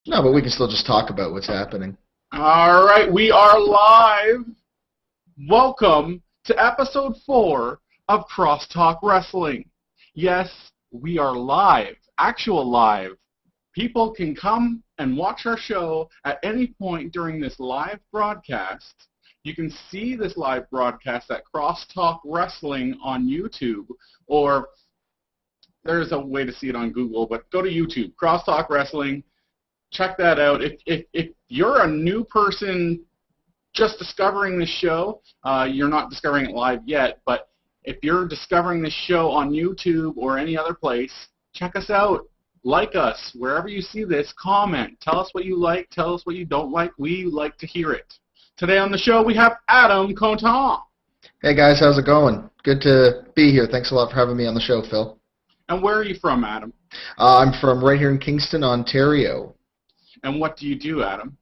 No, but we can still just talk about what's happening. All right, we are live. Welcome to episode 4 of Crosstalk Wrestling. Yes, we are live, actual live. People can come and watch our show at any point during this live broadcast. You can see this live broadcast at Crosstalk Wrestling on YouTube, or there's a way to see it on Google, but go to YouTube, Crosstalk Wrestling. Check that out. If you're a new person just discovering this show, you're not discovering it live yet, but if you're discovering this show on YouTube or any other place, check us out. Like us. Wherever you see this, comment. Tell us what you like. Tell us what you don't like. We like to hear it. Today on the show, we have Adam Contant. Hey guys, how's it going? Good to be here. Thanks a lot for having me on the show, Phil. And where are you from, Adam? I'm from right here in Kingston, Ontario. And what do you do, Adam?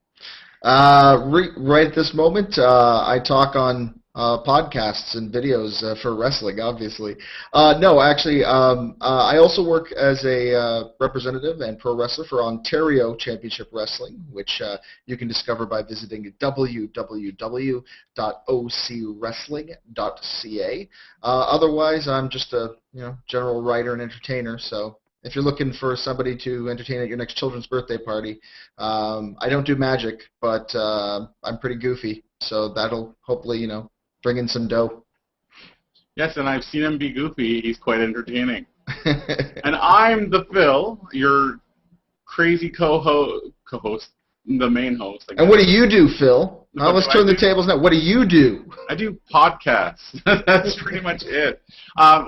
Right at this moment, I talk on podcasts and videos for wrestling, obviously. No, actually, I also work as a representative and pro wrestler for Ontario Championship Wrestling, which you can discover by visiting www.ocwrestling.ca. Otherwise, I'm just a general writer and entertainer, so if you're looking for somebody to entertain at your next children's birthday party, I don't do magic, but I'm pretty goofy, so that'll hopefully, bring in some dough. Yes, and I've seen him be goofy. He's quite entertaining. And I'm the Phil, your crazy co-host, the main host. And what do you do, Phil? Let's turn the tables now. What do you do? I do podcasts. That's pretty much it.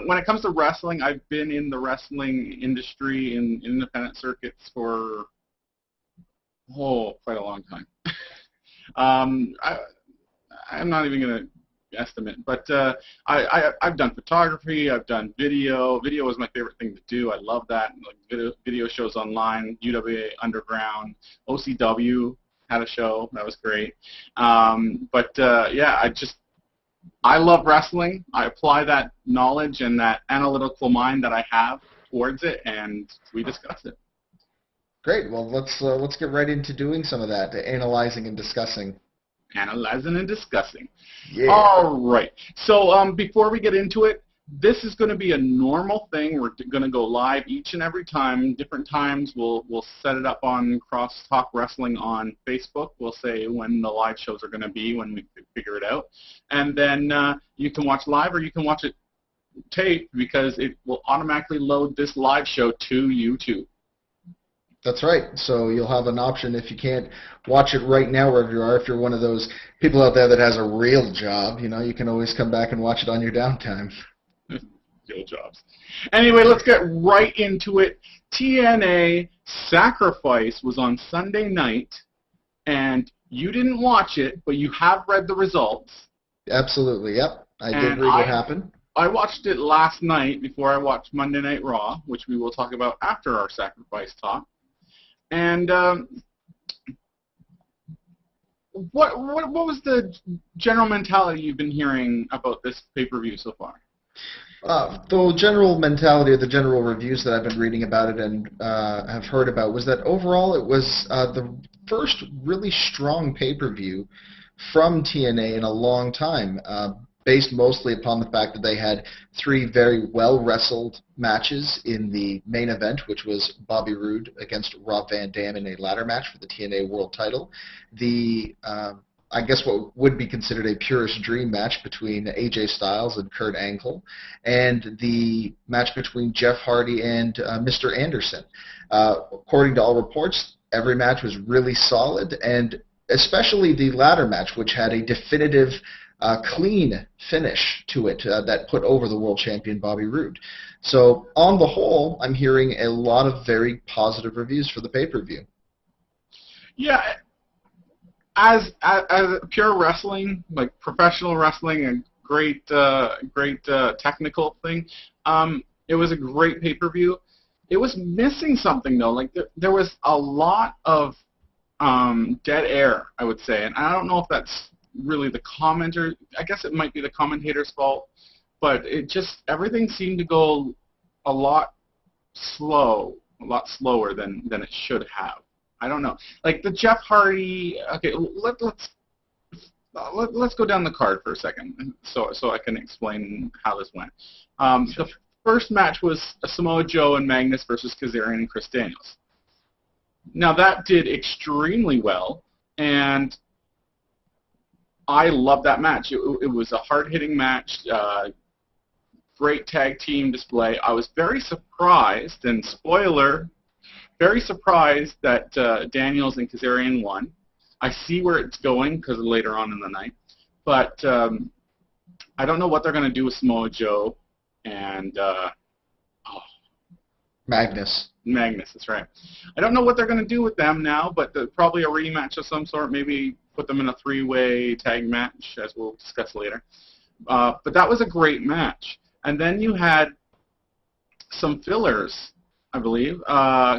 When it comes to wrestling, I've been in the wrestling industry in independent circuits for quite a long time. I'm not even going to estimate, but I've done photography, I've done video. Video is my favorite thing to do. I love that. Like video shows online, UWA Underground, OCW had a show that was great. Yeah, I love wrestling. I apply that knowledge and that analytical mind that I have towards it, and we discuss it. Great. Well, let's get right into doing some of that, analyzing and discussing. Analyzing and discussing. Yeah. All right. So before we get into it, this is going to be a normal thing. We're going to go live each and every time. Different times. We'll set it up on Crosstalk Wrestling on Facebook. We'll say when the live shows are going to be, when we figure it out. And then you can watch live or you can watch it taped, because it will automatically load this live show to YouTube. That's right. So you'll have an option if you can't watch it right now wherever you are. If you're one of those people out there that has a real job, you can always come back and watch it on your downtime. Real jobs. Anyway, let's get right into it. TNA Sacrifice was on Sunday night, and you didn't watch it, but you have read the results. Absolutely. Yep. I did read what happened. I watched it last night before I watched Monday Night Raw, which we will talk about after our Sacrifice talk. And what was the general mentality you've been hearing about this pay-per-view so far? The general mentality or the general reviews that I've been reading about it and have heard about was that overall it was the first really strong pay-per-view from TNA in a long time, based mostly upon the fact that they had 3 very well-wrestled matches in the main event, which was Bobby Roode against Rob Van Damme in a ladder match for the TNA World Title. The I guess what would be considered a purest dream match between AJ Styles and Kurt Angle, and the match between Jeff Hardy and Mr. Anderson. According to all reports, every match was really solid, and especially the ladder match, which had a definitive clean finish to it that put over the world champion Bobby Roode. So on the whole, I'm hearing a lot of very positive reviews for the pay-per-view. Yeah, as pure wrestling, like professional wrestling, and great technical thing, it was a great pay-per-view. It was missing something though. Like there was a lot of dead air, I would say, and I don't know if that's really the commenter. I guess it might be the commentator's fault, but everything seemed to go a lot slower than it should have. I don't know. Like the Jeff Hardy. Okay, let's go down the card for a second, so I can explain how this went. The first match was Samoa Joe and Magnus versus Kazarian and Chris Daniels. Now that did extremely well, and I loved that match. It was a hard-hitting match, great tag team display. I was very surprised, and spoiler, very surprised that Daniels and Kazarian won. I see where it's going because later on in the night, but I don't know what they're going to do with Samoa Joe and Magnus. Magnus, that's right. I don't know what they're going to do with them now, but probably a rematch of some sort. Maybe put them in a three-way tag match, as we'll discuss later. But that was a great match. And then you had some fillers, I believe.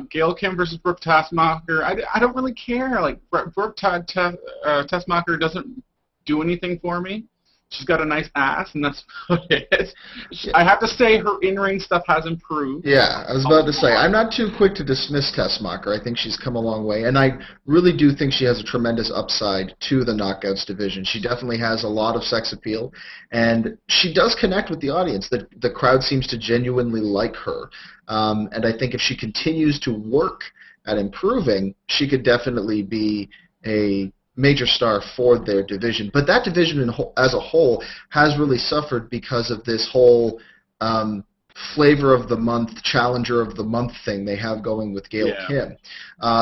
Gail Kim versus Brooke Tessmacher. I don't really care. Like, Brooke Tessmacher doesn't do anything for me. She's got a nice ass, and that's what it is. I have to say her in-ring stuff has improved. Yeah, I was about to say, I'm not too quick to dismiss Tessmacher. I think she's come a long way, and I really do think she has a tremendous upside to the Knockouts division. She definitely has a lot of sex appeal, and she does connect with the audience. The crowd seems to genuinely like her, and I think if she continues to work at improving, she could definitely be a major star for their division. But that division as a whole has really suffered because of this whole flavor of the month, challenger of the month thing they have going with Gail Kim.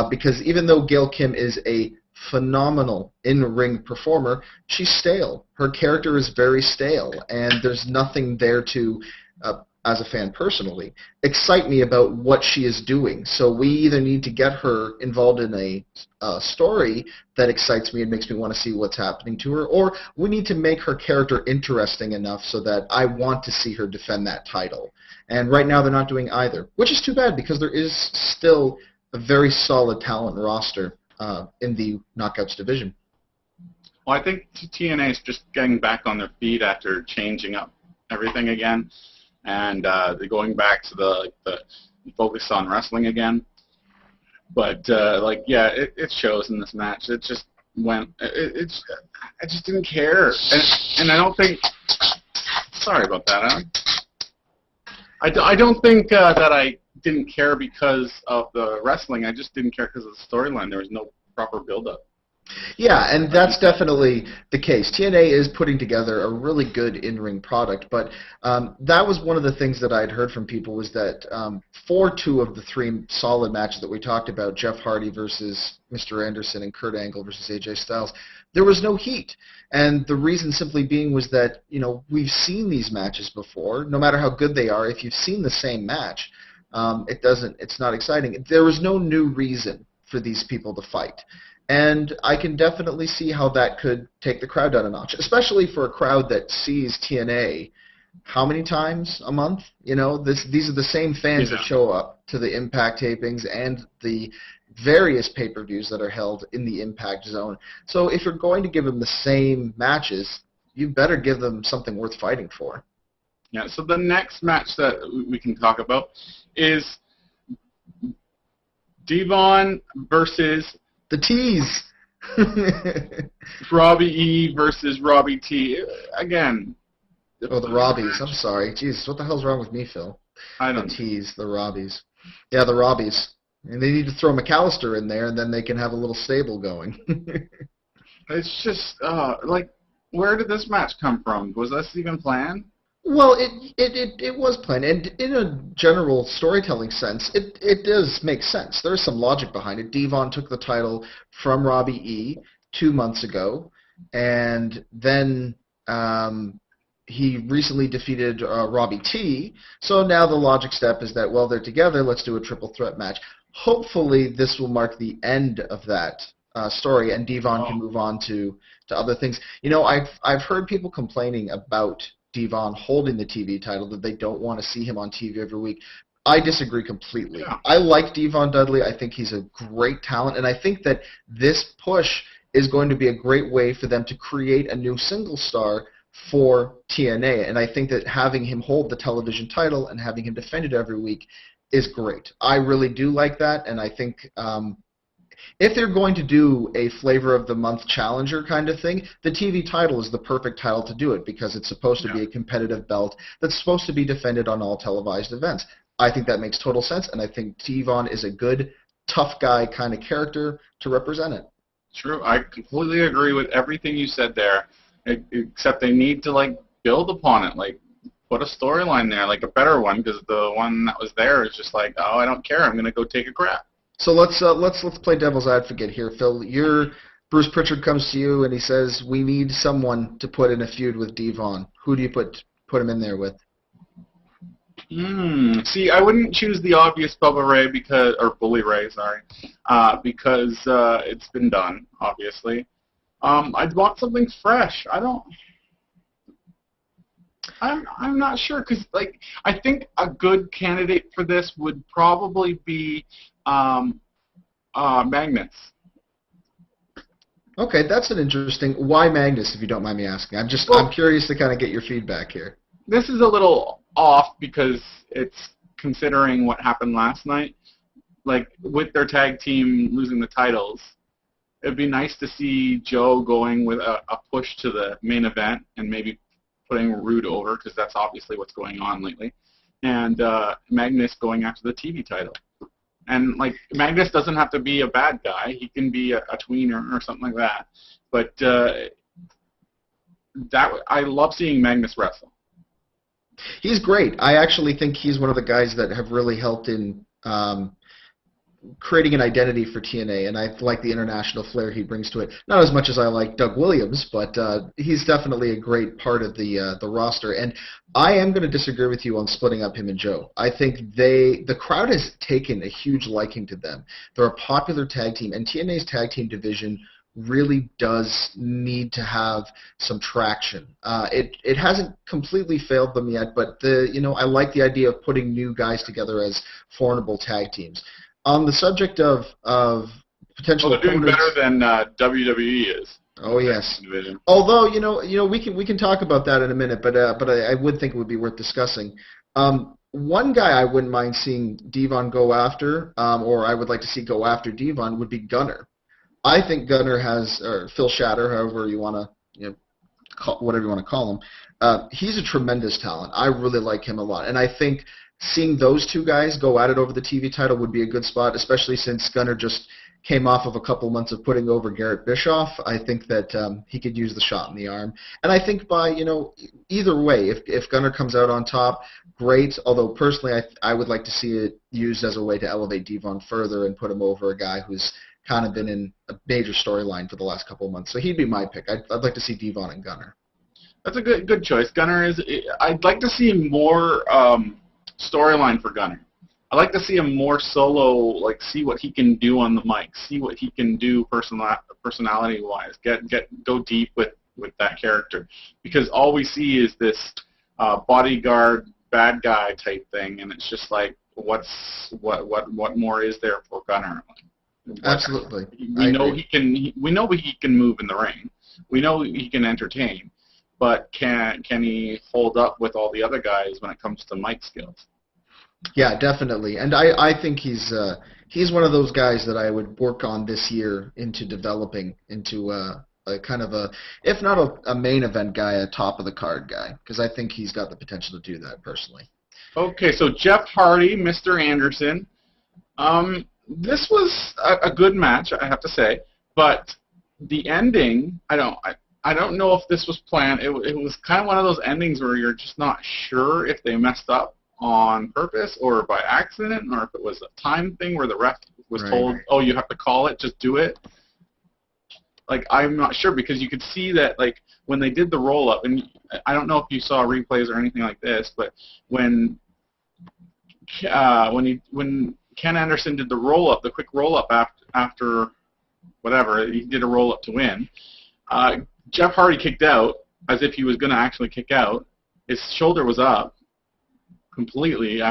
Because even though Gail Kim is a phenomenal in-ring performer, she's stale. Her character is very stale, and there's nothing there to, as a fan personally, excite me about what she is doing. So we either need to get her involved in a story that excites me and makes me want to see what's happening to her, or we need to make her character interesting enough so that I want to see her defend that title. And right now they're not doing either, which is too bad because there is still a very solid talent roster in the Knockouts division. Well, I think TNA is just getting back on their feet after changing up everything again. And they're going back to the focus on wrestling again. But it shows in this match. It just went. I just didn't care, and I don't think. Sorry about that, Adam. I don't think that I didn't care because of the wrestling. I just didn't care because of the storyline. There was no proper build-up. Yeah, and that's definitely the case. TNA is putting together a really good in-ring product, but that was one of the things that I'd heard from people was that for two of the three solid matches that we talked about, Jeff Hardy versus Mr. Anderson and Kurt Angle versus AJ Styles, there was no heat. And the reason simply being was that, we've seen these matches before. No matter how good they are, if you've seen the same match, it's not exciting. There was no new reason for these people to fight. And I can definitely see how that could take the crowd down a notch, especially for a crowd that sees TNA how many times a month? These are the same fans that show up to the Impact tapings and the various pay-per-views that are held in the Impact zone. So if you're going to give them the same matches, you better give them something worth fighting for. Yeah, so the next match that we can talk about is Devon versus the T's. Robbie E versus Robbie T. Again. Oh, the Robbies. I'm sorry. Jesus, what the hell's wrong with me, Phil? I don't know. The T's, the Robbies. Yeah, the Robbies. And they need to throw McAllister in there, and then they can have a little stable going. It's just, where did this match come from? Was this even planned? Well, it was planned, and in a general storytelling sense, it does make sense. There's some logic behind it. Devon took the title from Robbie E 2 months ago, and then he recently defeated Robbie T, so now the logic step is that, well, they're together, let's do a triple threat match. Hopefully this will mark the end of that story, and Devon can move on to other things. I've heard people complaining about Devon holding the TV title, that they don't want to see him on TV every week. I disagree completely. Yeah. I like Devon Dudley. I think he's a great talent, and I think that this push is going to be a great way for them to create a new single star for TNA, and I think that having him hold the television title and having him defend it every week is great. I really do like that, and I think if they're going to do a flavor of the month challenger kind of thing, the TV title is the perfect title to do it because it's supposed to be a competitive belt that's supposed to be defended on all televised events. I think that makes total sense, and I think Devon is a good, tough guy kind of character to represent it. True. I completely agree with everything you said there, except they need to, like, build upon it, like, put a storyline there, like a better one, because the one that was there is just like, oh, I don't care, I'm going to go take a crap. So let's play devil's advocate here, Phil. Bruce Pritchard comes to you and he says, we need someone to put in a feud with Devon. Who do you put him in there with? See, I wouldn't choose the obvious Bully Ray, because it's been done, obviously. I'd want something fresh. I'm not sure, because, like, I think a good candidate for this would probably be Magnus. Okay, that's an interesting. Why Magnus, if you don't mind me asking? I'm curious to kind of get your feedback here. This is a little off because it's considering what happened last night. Like, with their tag team losing the titles, it'd be nice to see Joe going with a push to the main event and maybe putting Roode over, because that's obviously what's going on lately, and Magnus going after the TV title. And, like, Magnus doesn't have to be a bad guy. He can be a tweener or something like that. But I love seeing Magnus wrestle. He's great. I actually think he's one of the guys that have really helped in creating an identity for TNA, and I like the international flair he brings to it. Not as much as I like Doug Williams, but he's definitely a great part of the roster. And I am going to disagree with you on splitting up him and Joe. I think the crowd has taken a huge liking to them. They're a popular tag team, and TNA's tag team division really does need to have some traction. It hasn't completely failed them yet, but I like the idea of putting new guys together as formidable tag teams. On the subject of potential they're doing better than WWE is. Oh yes. Division. Although we can talk about that in a minute, but I would think it would be worth discussing. One guy I wouldn't mind seeing Devon go after, or I would like to see go after Devon, would be Gunner. I think Gunner has, or Phil Shatter, however you want to, whatever you want to call him. He's a tremendous talent. I really like him a lot, and I think seeing those two guys go at it over the TV title would be a good spot, especially since Gunner just came off of a couple months of putting over Garrett Bischoff. I think that he could use the shot in the arm. And I think by, either way, if Gunner comes out on top, great. Although personally I would like to see it used as a way to elevate Devon further and put him over a guy who's kind of been in a major storyline for the last couple of months. So he'd be my pick. I'd like to see Devon and Gunner. That's a good choice. Gunner is. I'd like to see more storyline for Gunner. I'd like to see him more solo, like see what he can do on the mic, see what he can do personality-wise, go deep with that character. Because all we see is this bodyguard bad guy type thing, and it's just like, what more is there for Gunner? Absolutely. We know he can move in the ring. We know he can entertain, but can he hold up with all the other guys when it comes to mic skills? Yeah, definitely. And I think he's one of those guys that I would work on this year into developing into a kind of a, if not a main event guy, a top of the card guy, because I think he's got the potential to do that personally. Okay, so Jeff Hardy, Mr. Anderson. This was a good match, I have to say, but the ending, I don't know if this was planned. It was kind of one of those endings where you're just not sure if they messed up on purpose or by accident, or if it was a time thing where the ref was told, oh, you have to call it, just do it. Like, I'm not sure, because you could see that, like, when they did the roll-up, and I don't know if you saw replays or anything like this, but when Ken Anderson did the roll-up, the quick roll-up after whatever, he did a roll-up to win, Jeff Hardy kicked out as if he was going to actually kick out. His shoulder was up completely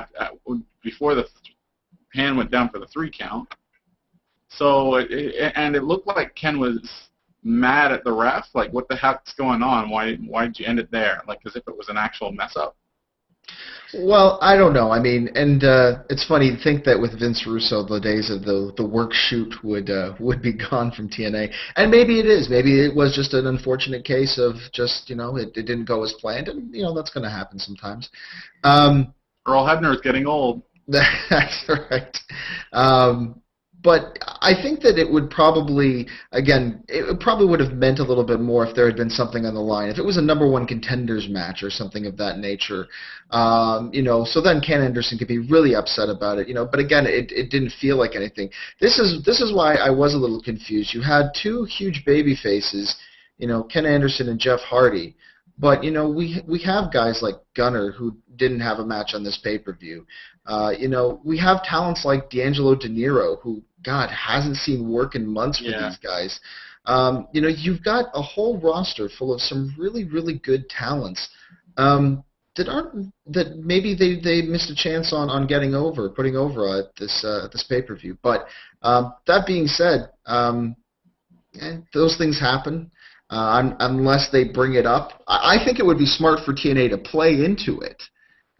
before the hand went down for the 3 count. So, it looked like Ken was mad at the ref, like, what the heck's going on? Why'd you end it there? Like, as if it was an actual mess up. Well, I don't know. I mean, and it's funny to think that with Vince Russo, the days of the work shoot would be gone from TNA, and maybe it is. Maybe it was just an unfortunate case of just it didn't go as planned, and that's going to happen sometimes. Earl Hebner is getting old. That's right. But I think that it would probably, again, it probably would have meant a little bit more if there had been something on the line. If it was a number one contenders match or something of that nature, so then Ken Anderson could be really upset about it, But again, it didn't feel like anything. This is why I was a little confused. You had two huge baby faces, Ken Anderson and Jeff Hardy. But, we have guys like Gunner who didn't have a match on this pay-per-view. We have talents like D'Angelo De Niro who, God, hasn't seen work in months for these guys. You've got a whole roster full of some really, really good talents that maybe they missed a chance on putting over at this pay-per-view. But that being said, those things happen. Unless they bring it up. I think it would be smart for TNA to play into it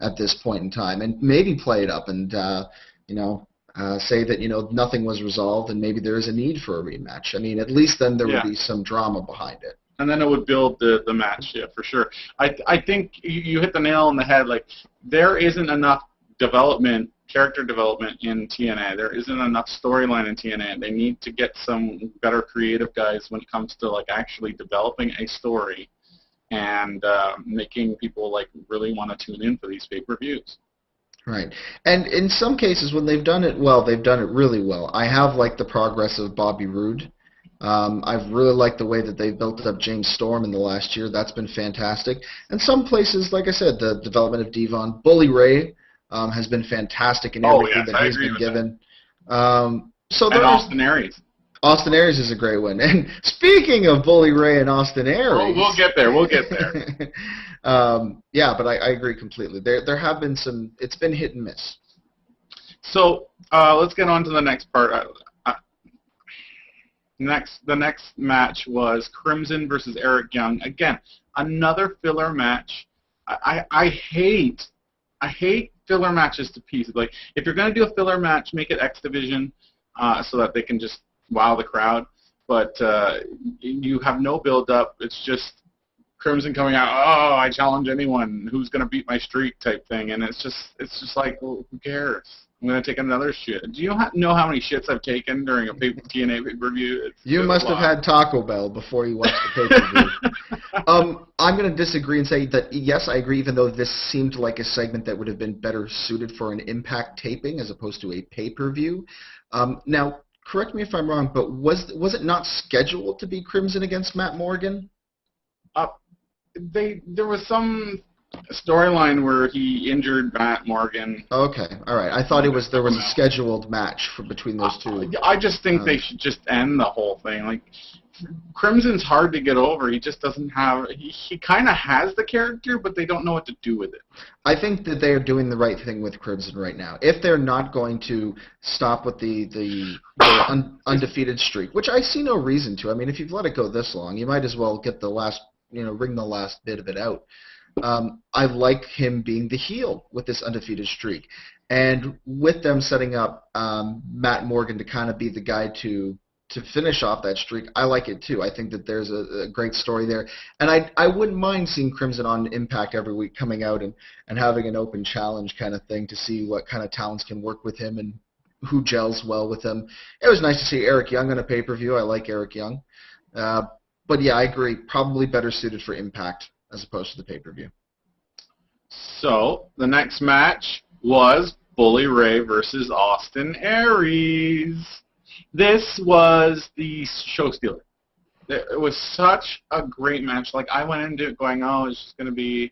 at this point in time and maybe play it up and, say that, nothing was resolved and maybe there is a need for a rematch. I mean, at least then there would be some drama behind it. And then it would build the match, for sure. I think you hit the nail on the head. Like, there isn't enough character development in TNA. There isn't enough storyline in TNA. They need to get some better creative guys when it comes to actually developing a story and making people really want to tune in for these pay-per-views. Right. And in some cases when they've done it well, they've done it really well. I have liked the progress of Bobby Roode. I've really liked the way that they've built up James Storm in the last year. That's been fantastic. And some places, like I said, the development of Devon, Bully Ray has been fantastic in everything that he's been given. And Austin Aries. Austin Aries is a great one. And speaking of Bully Ray and Austin Aries... We'll get there. But I agree completely. There have been some... It's been hit and miss. So let's get on to the next part. The next match was Crimson versus Eric Young. Again, another filler match. I hate filler matches to pieces. Like, if you're going to do a filler match, make it X Division so that they can just wow the crowd. But you have no build-up. It's just Crimson coming out, oh, I challenge anyone who's going to beat my streak type thing. And it's just like, well, who cares? I'm going to take another shit. Do you know how many shits I've taken during a TNA pay-per-view? You must have had Taco Bell before you watched the pay-per-view. I'm going to disagree and say that, yes, I agree, even though this seemed like a segment that would have been better suited for an Impact taping as opposed to a pay-per-view. Now, correct me if I'm wrong, but was it not scheduled to be Crimson against Matt Morgan? There was some storyline where he injured Matt Morgan. Okay, all right. I thought there was a scheduled match between those two. I just think they should just end the whole thing. Like, Crimson's hard to get over. He just doesn't have. He kind of has the character, but they don't know what to do with it. I think that they are doing the right thing with Crimson right now. If they're not going to stop with the undefeated streak, which I see no reason to. I mean, if you've let it go this long, you might as well get the last, wring the last bit of it out. I like him being the heel with this undefeated streak. And with them setting up Matt Morgan to kind of be the guy to finish off that streak, I like it too. I think that there's a great story there. And I wouldn't mind seeing Crimson on Impact every week coming out and having an open challenge kind of thing to see what kind of talents can work with him and who gels well with him. It was nice to see Eric Young on a pay-per-view. I like Eric Young. But yeah, I agree. Probably better suited for Impact as opposed to the pay-per-view. So, the next match was Bully Ray versus Austin Aries. This was the show stealer. It was such a great match. Like, I went into it going, it's just going to be,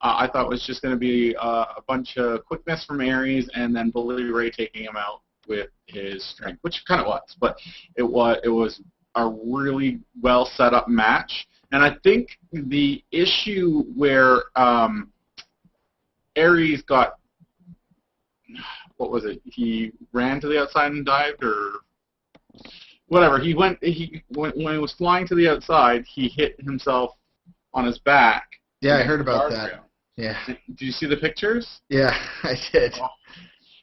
I thought it was just going to be a bunch of quickness from Aries and then Bully Ray taking him out with his strength, which kind of was. But it was a really well set up match. And I think the issue where Aries got, what was it? He ran to the outside and dived, or whatever. When he was flying to the outside, he hit himself on his back. Yeah, I heard about that. Yeah. Did you see the pictures? Yeah, I did. Oh.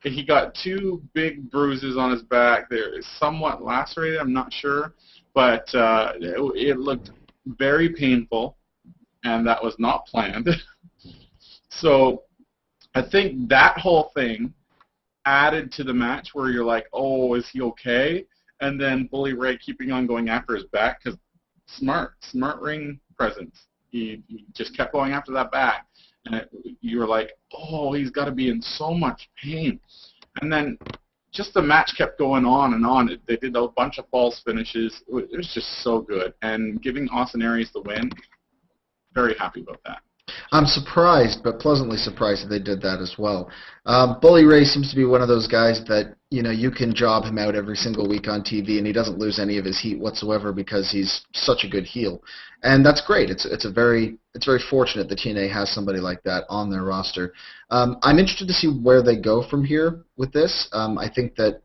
He got 2 big bruises on his back. They're somewhat lacerated, I'm not sure, but it looked very painful, and that was not planned. So I think that whole thing added to the match where you're like, oh, is he okay? And then Bully Ray keeping on going after his back because smart ring presence. He just kept going after that back. And you were like, oh, he's got to be in so much pain. And then just the match kept going on and on. They did a bunch of false finishes. It was just so good. And giving Austin Aries the win, very happy about that. I'm surprised, but pleasantly surprised that they did that as well. Bully Ray seems to be one of those guys that, you can job him out every single week on TV, and he doesn't lose any of his heat whatsoever because he's such a good heel. And that's great. It's very fortunate that TNA has somebody like that on their roster. I'm interested to see where they go from here with this. I think that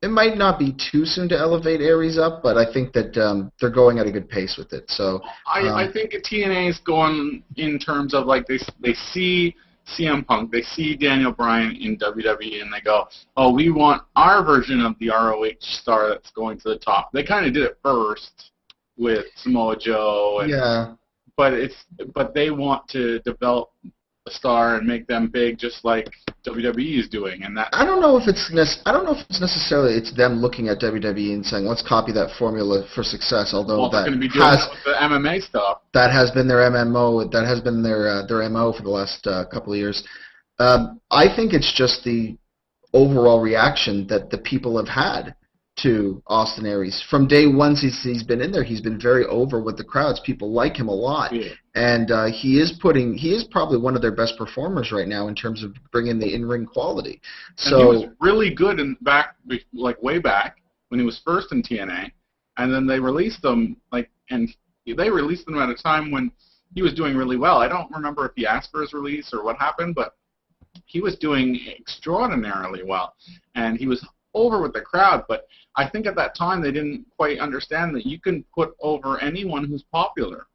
it might not be too soon to elevate Aries up, but I think that they're going at a good pace with it. So I think TNA is going in terms of like they see CM Punk, they see Daniel Bryan in WWE, and they go, oh, we want our version of the ROH star that's going to the top. They kind of did it first with Samoa Joe, and, but they want to develop a star and make them big, just like WWE is doing, and that. I don't know if it's necessarily it's them looking at WWE and saying, let's copy that formula for success. Although they're going to be doing that with the MMA stuff. That has been their MMO. That has been their MO for the last couple of years. I think it's just the overall reaction that the people have had to Austin Aries. From day one he's been in there, he's been very over with the crowds. People like him a lot. Yeah. And he is probably one of their best performers right now in terms of bringing the in-ring quality. So and he was really good way back when he was first in TNA, and then they released him and they released him at a time when he was doing really well. I don't remember if he asked for his release or what happened, but he was doing extraordinarily well, and he was over with the crowd. But I think at that time they didn't quite understand that you can put over anyone who's popular.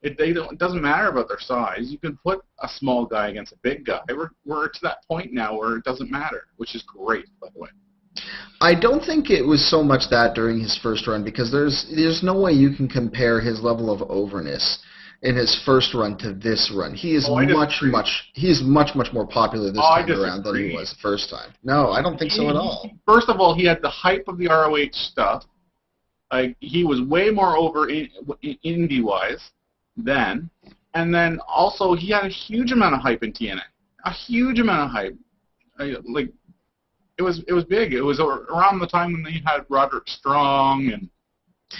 It doesn't matter about their size. You can put a small guy against a big guy. We're to that point now where it doesn't matter, which is great, by the way. I don't think it was so much that during his first run, because there's no way you can compare his level of overness in his first run to this run. He is much more popular this time around than he was the first time. No, I don't think so at all. First of all, he had the hype of the ROH stuff. He was way more over indie-wise then, and then also he had a huge amount of hype in TNA. A huge amount of hype. It was big. It was around the time when they had Roderick Strong and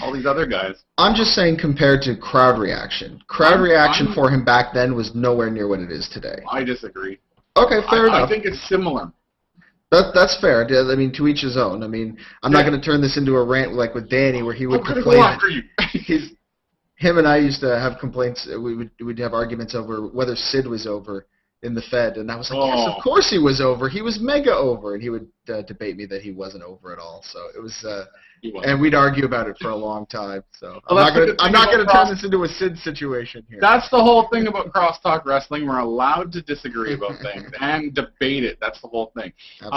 all these other guys. I'm just saying compared to crowd reaction. Crowd reaction for him back then was nowhere near what it is today. I disagree. Okay, fair enough. I think it's similar. That's fair. I mean, to each his own. I mean, I'm not going to turn this into a rant like with Danny where he would complain. After you. Him and I used to have complaints. We'd have arguments over whether Sid was over in the Fed, and I was like, yes, of course he was over. He was mega over, and he would debate me that he wasn't over at all. So it was, and we'd argue about it for a long time. So I'm not going to turn this into a Sid situation here. That's the whole thing about crosstalk wrestling. We're allowed to disagree about things and debate it. That's the whole thing.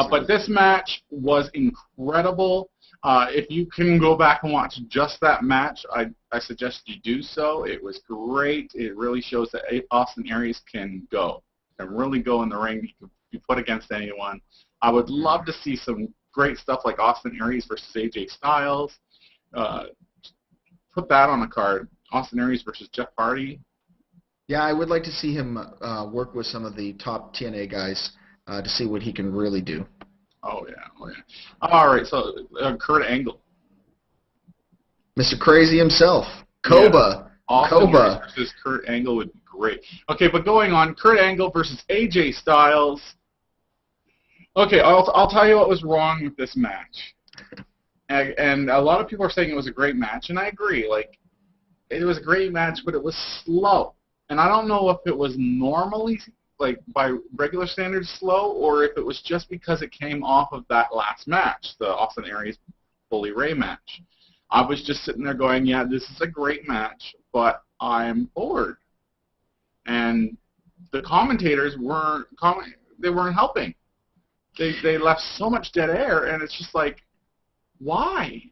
But this match was incredible. If you can go back and watch just that match, I suggest you do so. It was great. It really shows that Austin Aries can go. Can really go in the ring. He can be put against anyone. I would love to see some great stuff like Austin Aries versus AJ Styles. Put that on the card. Austin Aries versus Jeff Hardy. Yeah, I would like to see him work with some of the top TNA guys to see what he can really do. Oh, yeah. All right, so Kurt Angle. Mr. Crazy himself. Koba. Yeah. Austin Aries versus Kurt Angle would be great. Okay, but going on, Kurt Angle versus AJ Styles. Okay, I'll tell you what was wrong with this match. And a lot of people are saying it was a great match, and I agree. It was a great match, but it was slow. And I don't know if it was normally, by regular standards, slow, or if it was just because it came off of that last match, the Austin Aries Bully Ray match. I was just sitting there going, yeah, this is a great match, but I'm bored. and the commentators weren't helping. They left so much dead air, and it's just like, why?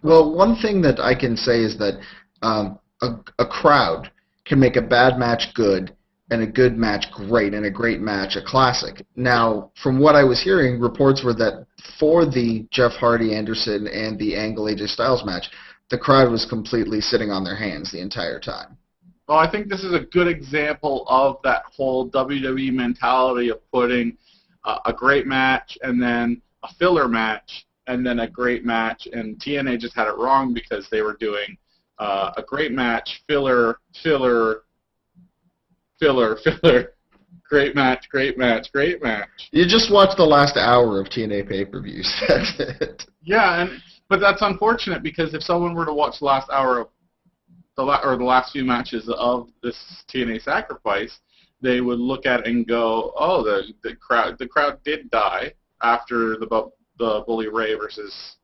Well, one thing that I can say is that a crowd can make a bad match good and a good match great and a great match a classic. Now, from what I was hearing, reports were that for the Jeff Hardy Anderson and the Angle AJ Styles match, the crowd was completely sitting on their hands the entire time. Well, I think this is a good example of that whole WWE mentality of putting a great match and then a filler match and then a great match, and TNA just had it wrong because they were doing a great match, filler, great match, great match, great match. You just watched the last hour of TNA pay-per-views. That's it. Yeah, but that's unfortunate because if someone were to watch the last hour of the last few matches of this TNA Sacrifice, they would look at it and go, "Oh, the crowd did die after the Bully Ray versus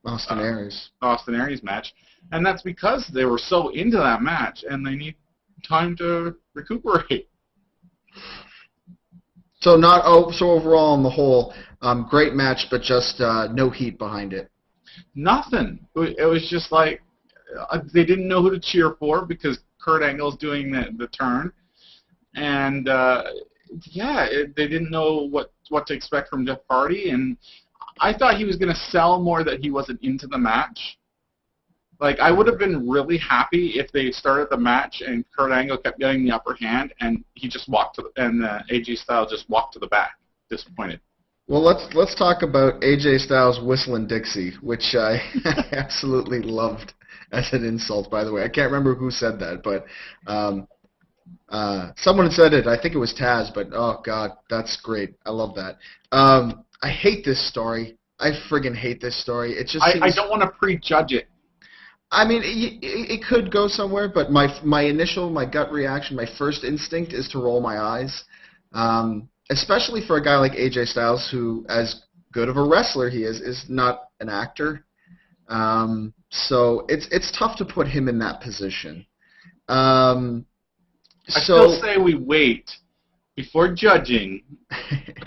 Austin Aries match," and that's because they were so into that match and they need time to recuperate. So overall on the whole, great match, but just no heat behind it. Nothing. It was just like they didn't know who to cheer for because Kurt Angle's doing the turn, and they didn't know what to expect from Jeff Hardy, and I thought he was going to sell more that he wasn't into the match. Like, I would have been really happy if they started the match and Kurt Angle kept getting the upper hand and he just AJ Styles just walked to the back, disappointed. Well, let's talk about AJ Styles whistling Dixie, which I absolutely loved as an insult, by the way. I can't remember who said that, but someone said it. I think it was Taz, but oh, God, that's great. I love that. I hate this story. I friggin' hate this story. It just I don't want to prejudge it. I mean, it could go somewhere, but my gut reaction, my first instinct is to roll my eyes, especially for a guy like AJ Styles, who, as good of a wrestler he is not an actor. So it's tough to put him in that position. I still say we wait before judging,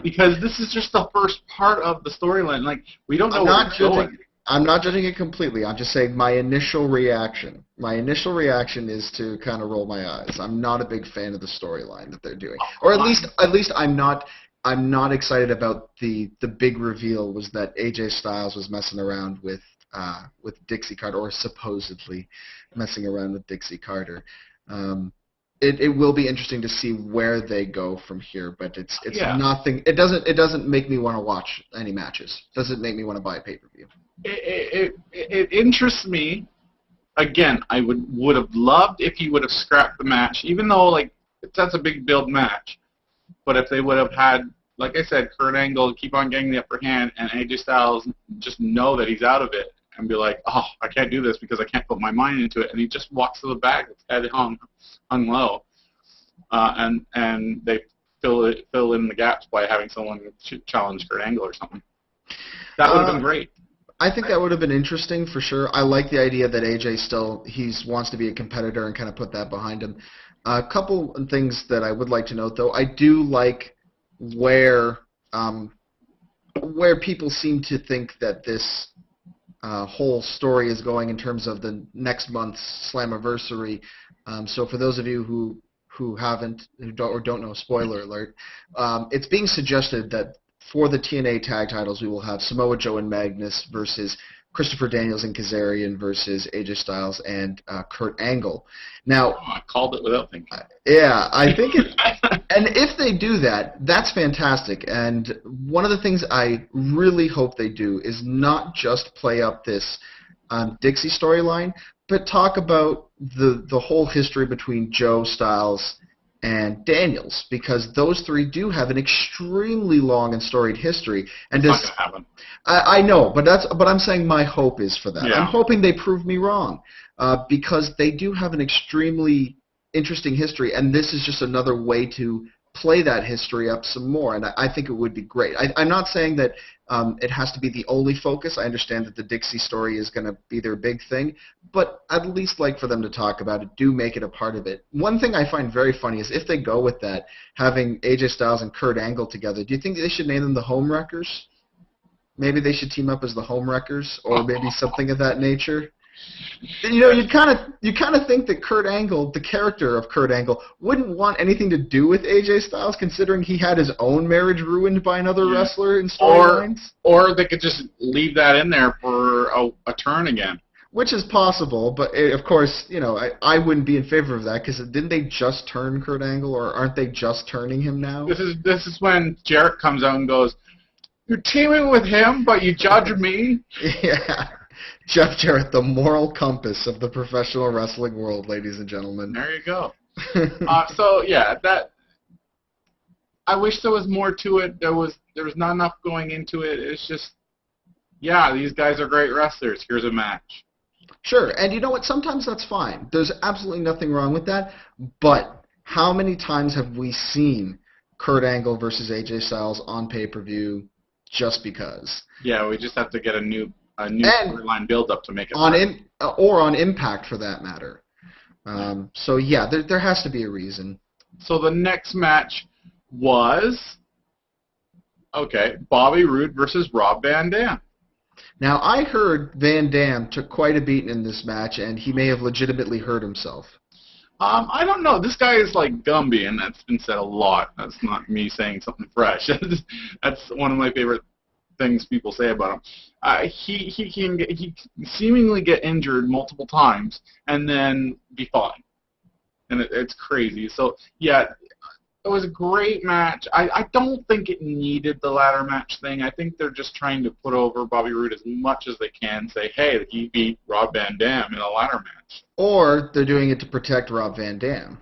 because this is just the first part of the storyline. Like, we don't know where it's going. I'm not judging it completely. I'm just saying my initial reaction. My initial reaction is to kind of roll my eyes. I'm not a big fan of the storyline that they're doing, or at least I'm not excited about the big reveal was that AJ Styles was messing around with Dixie Carter, or supposedly messing around with Dixie Carter. It will be interesting to see where they go from here, but it's nothing. It doesn't make me want to watch any matches. Doesn't make me want to buy a pay-per-view. It interests me. Again, I would have loved if he would have scrapped the match, even though like that's a big build match. But if they would have had, like I said, Kurt Angle keep on getting the upper hand, and AJ Styles just know that he's out of it and be like, "Oh, I can't do this because I can't put my mind into it," and he just walks to the back with head hung low, and they fill in the gaps by having someone challenge Kurt Angle or something. That would have been great. I think that would have been interesting for sure. I like the idea that AJ wants to be a competitor and kind of put that behind him. A couple of things that I would like to note, though. I do like where people seem to think that this whole story is going in terms of the next month's Slammiversary. So for those of you who don't know, spoiler alert, it's being suggested that for the TNA tag titles, we will have Samoa Joe and Magnus versus Christopher Daniels and Kazarian versus AJ Styles and Kurt Angle. Now, I called it without thinking. Yeah, I think it. And if they do that, that's fantastic. And one of the things I really hope they do is not just play up this Dixie storyline, but talk about the whole history between Joe, Styles, and Daniels, because those three do have an extremely long and storied history. And it's not going to happen. I know, but I'm saying my hope is for that. Yeah. I'm hoping they prove me wrong, because they do have an extremely interesting history, and this is just another way to play that history up some more, and I think it would be great. I'm not saying that it has to be the only focus. I understand that the Dixie story is going to be their big thing, but I'd at least like for them to talk about it. Do make it a part of it. One thing I find very funny is if they go with that, having AJ Styles and Kurt Angle together, do you think they should name them the Home Wreckers? Maybe they should team up as the Home Wreckers, or maybe something of that nature. You know, you kind of think that Kurt Angle, the character of Kurt Angle, wouldn't want anything to do with AJ Styles, considering he had his own marriage ruined by another wrestler in storylines. Or they could just leave that in there for a turn again. Which is possible, but of course, you know, I wouldn't be in favor of that, because didn't they just turn Kurt Angle, or aren't they just turning him now? This is when Jarrett comes out and goes, "You're teaming with him, but you judge me." Yeah. Jeff Jarrett, the moral compass of the professional wrestling world, ladies and gentlemen. There you go. So yeah, that I wish there was more to it. There was not enough going into it. It's just, yeah, these guys are great wrestlers. Here's a match. Sure, and you know what? Sometimes that's fine. There's absolutely nothing wrong with that. But how many times have we seen Kurt Angle versus AJ Styles on pay-per-view just because? Yeah, we just have to get a new storyline build-up to make it or on Impact, for that matter. So yeah, there has to be a reason. So the next match was Bobby Roode versus Rob Van Damme. Now I heard Van Damme took quite a beating in this match, and he may have legitimately hurt himself. I don't know. This guy is like Gumby, and that's been said a lot. That's not me saying something fresh. That's one of my favorite things people say about him. He can seemingly get injured multiple times and then be fine, and it's crazy. So yeah, it was a great match. I don't think it needed the ladder match thing. I think they're just trying to put over Bobby Roode as much as they can. Say, hey, he beat Rob Van Dam in a ladder match. Or they're doing it to protect Rob Van Dam,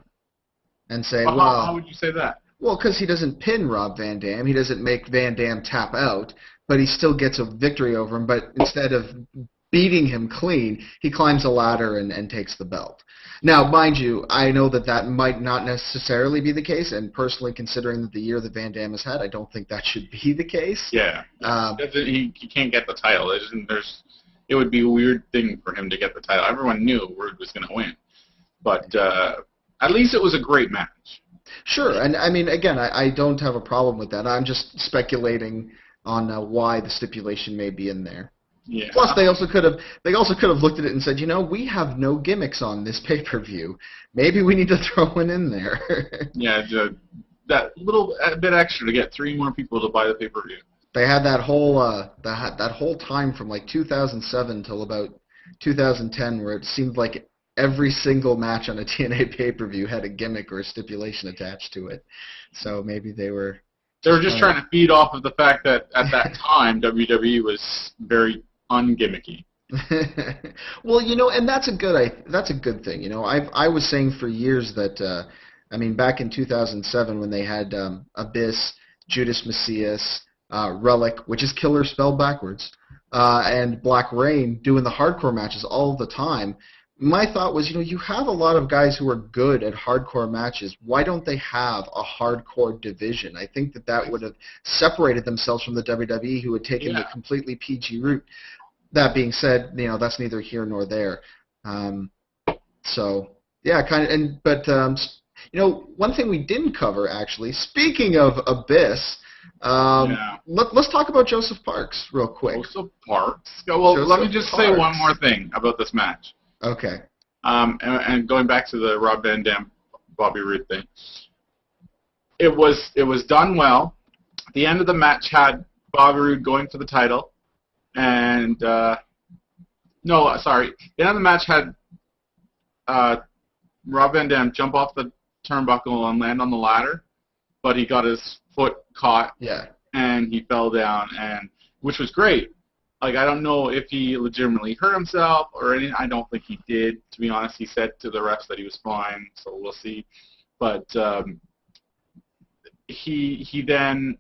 and say, well, how would you say that? Well, because he doesn't pin Rob Van Dam, he doesn't make Van Dam tap out, but he still gets a victory over him. But instead of beating him clean, he climbs a ladder and takes the belt. Now, mind you, I know that might not necessarily be the case, and personally, considering the year that Van Dam has had, I don't think that should be the case. Yeah, he can't get the title. It would be a weird thing for him to get the title. Everyone knew Roode was going to win, but at least it was a great match. Sure, and I mean, again, I don't have a problem with that. I'm just speculating on why the stipulation may be in there. Yeah. Plus, they also could have looked at it and said, you know, we have no gimmicks on this pay-per-view. Maybe we need to throw one in there. Yeah, that little bit extra to get 3 more people to buy the pay-per-view. They had that whole time from like 2007 till about 2010, where it seemed like every single match on a TNA pay-per-view had a gimmick or a stipulation attached to it. So maybe they were just trying to feed off of the fact that at that time WWE was very ungimmicky. Well, you know, and that's a good thing. You know, I was saying for years that I mean, back in 2007 when they had Abyss, Judas Messias, Relic, which is killer spelled backwards, and Black Rain doing the hardcore matches all the time. My thought was, you know, you have a lot of guys who are good at hardcore matches. Why don't they have a hardcore division? I think that would have separated themselves from the WWE, who had taken the completely PG route. That being said, you know, that's neither here nor there. So, yeah, but you know, one thing we didn't cover, actually, speaking of Abyss, let's talk about Joseph Parks real quick. Joseph Parks? Well, let me just say one more thing about this match. Okay. And going back to the Rob Van Dam, Bobby Roode thing, it was done well. The end of the match had Bobby Roode going for the title, and the end of the match had Rob Van Dam jump off the turnbuckle and land on the ladder, but he got his foot caught, and he fell down, which was great. Like, I don't know if he legitimately hurt himself or anything. I don't think he did, to be honest. He said to the refs that he was fine, so we'll see. But he then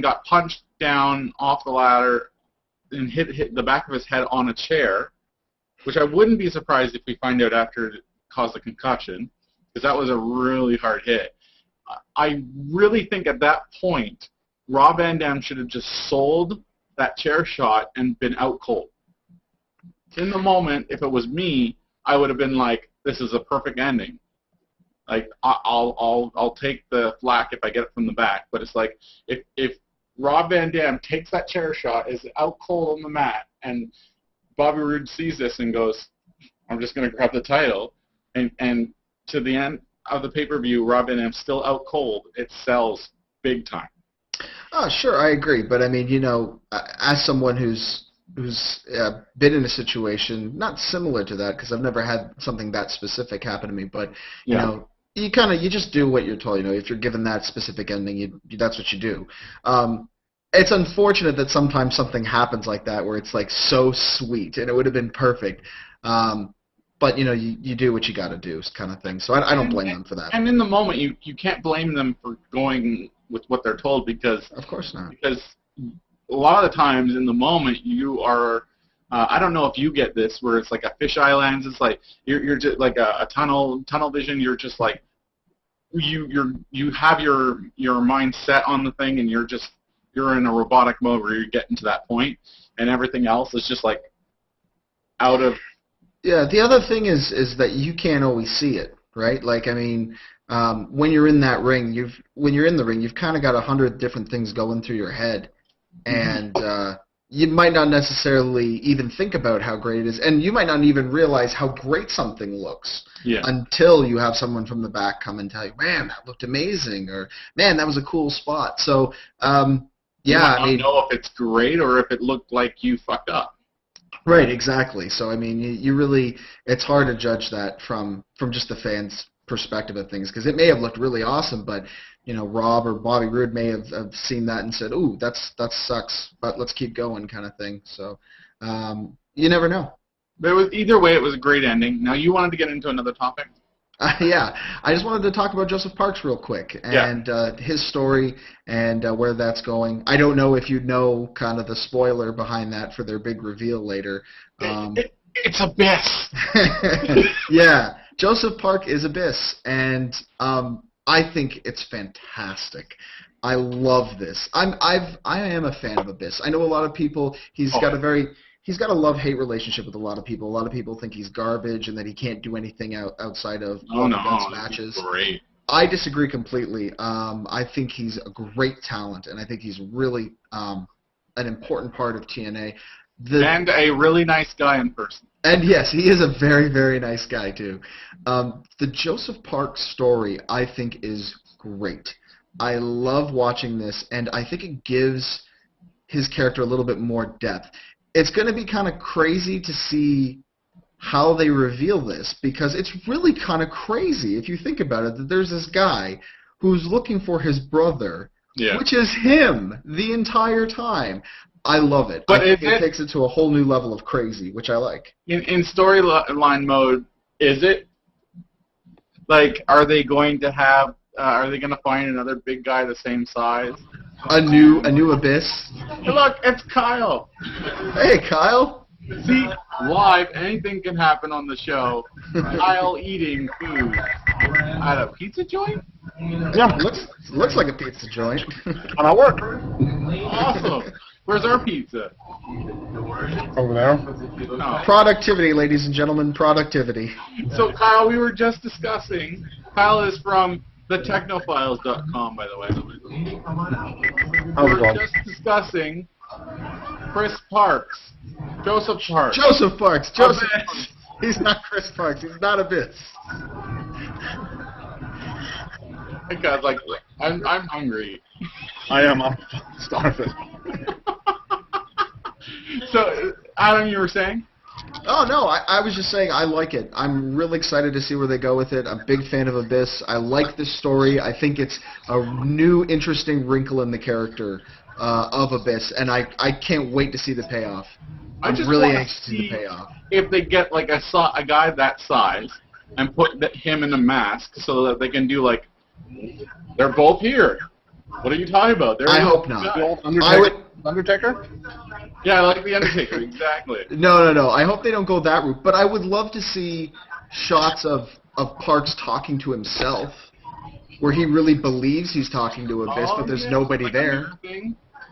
got punched down off the ladder and hit the back of his head on a chair, which I wouldn't be surprised if we find out after it caused a concussion. because that was a really hard hit. I really think at that point, Rob Van Damme should have just sold that chair shot and been out cold. In the moment, if it was me, I would have been like, "This is a perfect ending." Like, I'll take the flack if I get it from the back. But it's like, if Rob Van Damme takes that chair shot, is out cold on the mat, and Bobby Roode sees this and goes, "I'm just going to grab the title," and to the end of the pay-per-view, Rob Van Damme's still out cold, it sells big time. Oh, sure, I agree. But, I mean, as someone who's been in a situation not similar to that, because I've never had something that specific happen to me, but, you just do what you're told. If you're given that specific ending, that's what you do. It's unfortunate that sometimes something happens like that where it's like so sweet, and it would have been perfect. But you do what you got to do, kind of thing. So I don't blame them for that. And in the moment, you can't blame them for going with what they're told, because of course not. Because a lot of the times in the moment you are. I don't know if you get this, where it's like a fisheye lens. It's like you're just like a tunnel vision. You're just like you have your mind set on the thing, and you're in a robotic mode where you're getting to that point, and everything else is just like out of. Yeah, the other thing is that you can't always see it, right? Like, I mean, when you're in that ring, you've kind of got 100 different things going through your head, and you might not necessarily even think about how great it is, and you might not even realize how great something looks until you have someone from the back come and tell you, "Man, that looked amazing," or "Man, that was a cool spot." So, you might not know if it's great or if it looked like you fucked up. Right, exactly. So, I mean, you really, it's hard to judge that from just the fans' perspective of things, because it may have looked really awesome, but, Rob or Bobby Roode may have seen that and said, "Ooh, that sucks, but let's keep going," kind of thing. So, you never know. But either way, it was a great ending. Now, you wanted to get into another topic? Yeah, I just wanted to talk about Joseph Parks real quick and his story and where that's going. I don't know if you know kind of the spoiler behind that for their big reveal later. It's Abyss. Yeah, Joseph Park is Abyss, and I think it's fantastic. I love this. I am a fan of Abyss. I know a lot of people. He's got a love-hate relationship with a lot of people. A lot of people think he's garbage and that he can't do anything outside of matches. Great. I disagree completely. I think he's a great talent, and I think he's really an important part of TNA. And a really nice guy in person. And yes, he is a very, very nice guy, too. The Joseph Parks story, I think, is great. I love watching this, and I think it gives his character a little bit more depth. It's going to be kind of crazy to see how they reveal this, because it's really kind of crazy if you think about it, that there's this guy who's looking for his brother, which is him the entire time. I love it. But it takes it to a whole new level of crazy, which I like. In storyline mode, is it like, are they going to find another big guy the same size? A new Abyss? Hey, look, it's Kyle. Hey, Kyle. See, live, anything can happen on the show. Kyle eating food at a pizza joint? Yeah, looks like a pizza joint. On our work. Awesome. Where's our pizza? Over there. No. Productivity, ladies and gentlemen, productivity. So, Kyle, we were just discussing. Kyle is from thetechnophiles.com, by the way. How's it We were going? just discussing Chris Parks. Joseph Parks. Joseph Parks. Joseph Abyss. Parks. He's not Chris Parks. He's not Abyss. Because, like, I'm hungry. I am. I'm starving. So, Adam, you were saying? Oh, no, I was just saying I like it. I'm really excited to see where they go with it. I'm a big fan of Abyss. I like this story. I think it's a new, interesting wrinkle in the character of Abyss, and I can't wait to see the payoff. I'm really anxious to see the payoff. If they get, like, a guy that size and put him in a mask so that they can do, like, they're both here. What are you talking about? I hope not. The old Undertaker? Undertaker? Yeah, like the Undertaker, exactly. No. I hope they don't go that route. But I would love to see shots of of Parks talking to himself, where he really believes he's talking to Abyss, but there's nobody like there.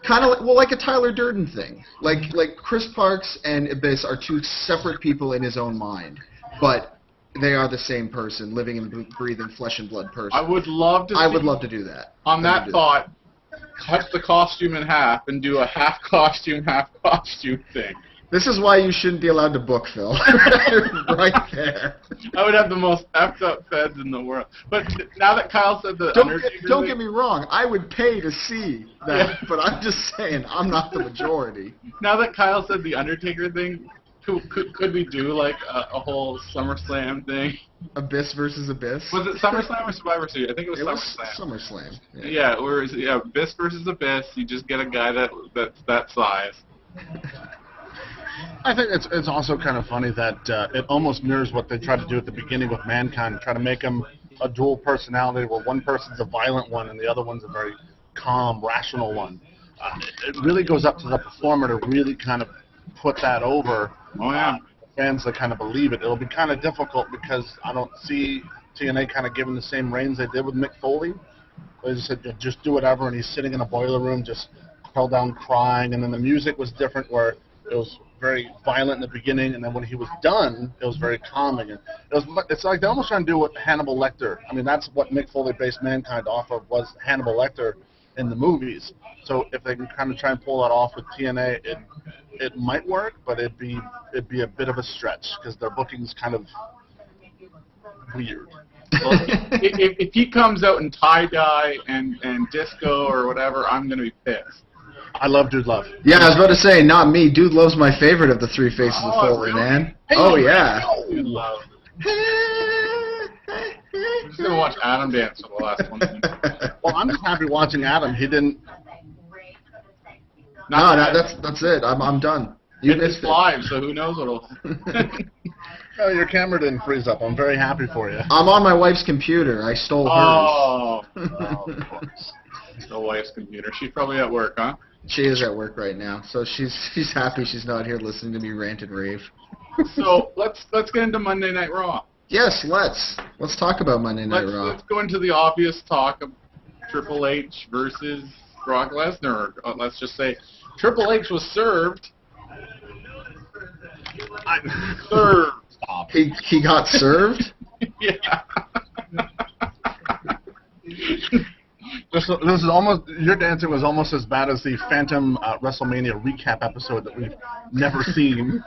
Kind of like a Tyler Durden thing. Like Chris Parks and Abyss are two separate people in his own mind, but they are the same person, living and breathing flesh and blood person. I would love to. I would love to do that. On that thought, cut the costume in half and do a half costume thing. This is why you shouldn't be allowed to book, Phil. Right there. I would have the most effed up feds in the world. But now that Kyle said the Undertaker don't thing, get me wrong. I would pay to see that, but I'm just saying I'm not the majority. Now that Kyle said the Undertaker thing, could we do like a whole SummerSlam thing? Abyss versus Abyss. Was it SummerSlam or Survivor Series? I think it was SummerSlam. SummerSlam. Yeah, Abyss versus Abyss. You just get a guy that's that size. I think it's also kind of funny that it almost mirrors what they tried to do at the beginning with Mankind, try to make him a dual personality where one person's a violent one and the other one's a very calm, rational one. It really goes up to the performer to really kind of put that over. Oh, yeah. Fans that kind of believe it. It'll be kind of difficult because I don't see TNA kind of giving the same reins they did with Mick Foley. They just said, just do whatever, and he's sitting in a boiler room just held down crying, and then the music was different where it was very violent in the beginning, and then when he was done, it was very calming. And it's like they're almost trying to do what Hannibal Lecter. I mean, that's what Mick Foley based Mankind off of was Hannibal Lecter in the movies. So if they can kind of try and pull that off with TNA, it might work, but it'd be a bit of a stretch because their booking's kind of weird. Well, if he comes out in tie-dye and disco or whatever, I'm going to be pissed. I love Dude Love. Yeah, I was about to say, not me. Dude Love's my favorite of the three faces of Foley, really? man. Hey, oh, yeah. Dude Love. I'm just going to watch Adam dance for the last 1 minute. Well, I'm just happy watching Adam. He didn't... No, that's it. I'm done. You missed It's it. live, so who knows what'll... Oh, your camera didn't freeze up. I'm very happy for you. I'm on my wife's computer. I stole hers. Oh, of course. The wife's computer. She's probably at work, huh? She is at work right now, so she's happy she's not here listening to me rant and rave. So let's get into Monday Night Raw. Yes, let's talk about Monday Night Raw. Let's go into the obvious talk of Triple H versus Brock Lesnar. Let's just say Triple H was served. Served. Stop. He got served? Yeah. This is almost, your dancing was almost as bad as the Phantom WrestleMania recap episode that we've never seen.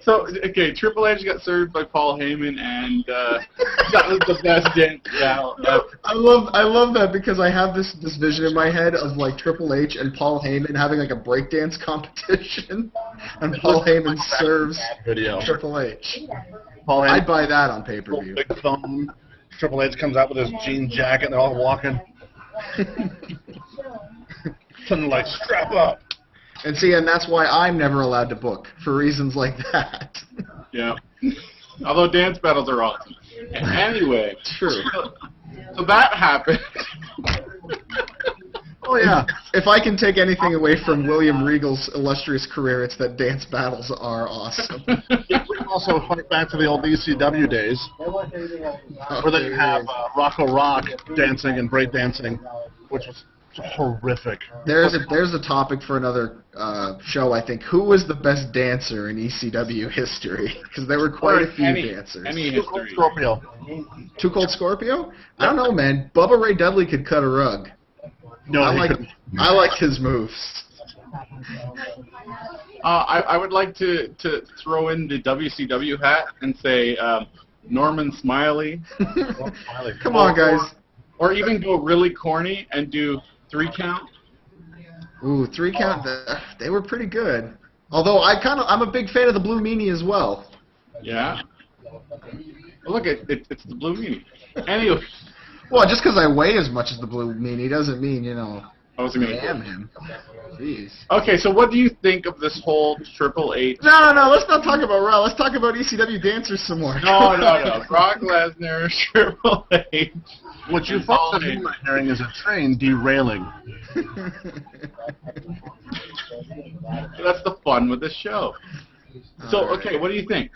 So, okay, Triple H got served by Paul Heyman, and that was the best dance battle ever. I love that because I have this vision in my head of like Triple H and Paul Heyman having like a breakdance competition, and Paul Heyman serves Video. Triple H. Paul Heyman, I'd buy that on pay-per-view. big thumb. Triple H comes out with his jean jacket, and they're all walking. Something like, strap up. And see, and that's why I'm never allowed to book, for reasons like that. Yeah. Although dance battles are awesome. Anyway. True. So that happened. Oh yeah. If I can take anything away from William Regal's illustrious career, it's that dance battles are awesome. Yeah, we can also hark back to the old ECW days, where they have Rocco Rock dancing and break dancing, which was horrific. There's a topic for another show, I think. Who was the best dancer in ECW history? Because there were quite a few dancers. Any Too Cold history. Scorpio. Too Cold Scorpio? I don't know, man. Bubba Ray Dudley could cut a rug. No, I he like couldn't. I liked his moves. I would like to throw in the WCW hat and say Norman Smiley. Come on, guys. Or even go really corny and do 3 count. Ooh, 3 count. They were pretty good. Although I'm a big fan of the Blue Meanie as well. Yeah. Well, look, it's the Blue Meanie. Anyway. Well, just because I weigh as much as the Blue Meanie doesn't mean, I wasn't gonna. I am him. Jeez. Okay, so what do you think of this whole Triple H? No. Let's not talk about Raw. Let's talk about ECW dancers some more. No. Brock Lesnar, Triple H. What you folks are not hearing is a train derailing. That's the fun with this show. So, okay, what do you think?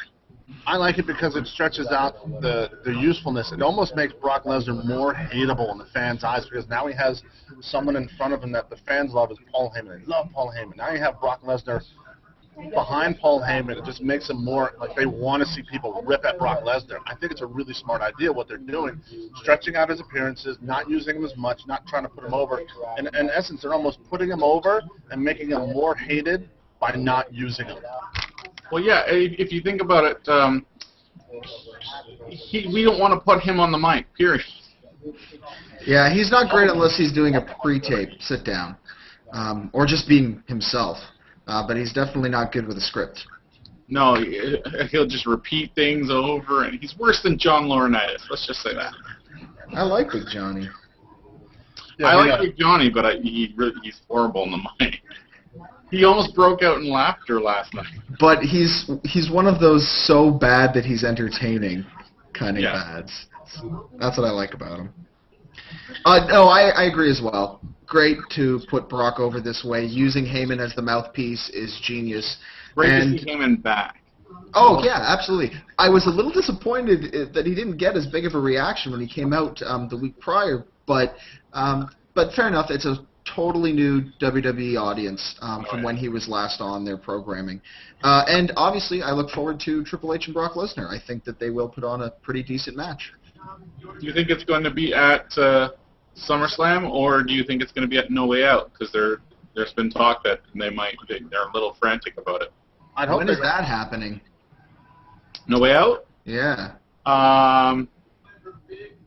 I like it because it stretches out the usefulness. It almost makes Brock Lesnar more hateable in the fans' eyes because now he has someone in front of him that the fans love is Paul Heyman. They love Paul Heyman. Now you have Brock Lesnar behind Paul Heyman. It just makes him more like they want to see people rip at Brock Lesnar. I think it's a really smart idea what they're doing, stretching out his appearances, not using him as much, not trying to put him over. In essence, they're almost putting him over and making him more hated by not using him. Well, yeah, if you think about it, we don't want to put him on the mic, period. Yeah, he's not great unless he's doing a pre-tape sit-down or just being himself. But he's definitely not good with a script. No, he'll just repeat things over, and he's worse than John Laurinaitis. Let's just say that. I like Big Johnny. Yeah, I like Big Johnny, but he's horrible in the mic. He almost broke out in laughter last night. But he's one of those so bad that he's entertaining kind of bads. That's what I like about him. No, I agree as well. Great to put Brock over this way. Using Heyman as the mouthpiece is genius. Great to see Heyman back. Oh, yeah, absolutely. I was a little disappointed that he didn't get as big of a reaction when he came out the week prior, but fair enough. It's a totally new WWE audience from when he was last on their programming. And obviously, I look forward to Triple H and Brock Lesnar. I think that they will put on a pretty decent match. Do you think it's going to be at SummerSlam, or do you think it's going to be at No Way Out? Because there's been talk that they're a little frantic about it. When is that happening? No Way Out? Yeah. I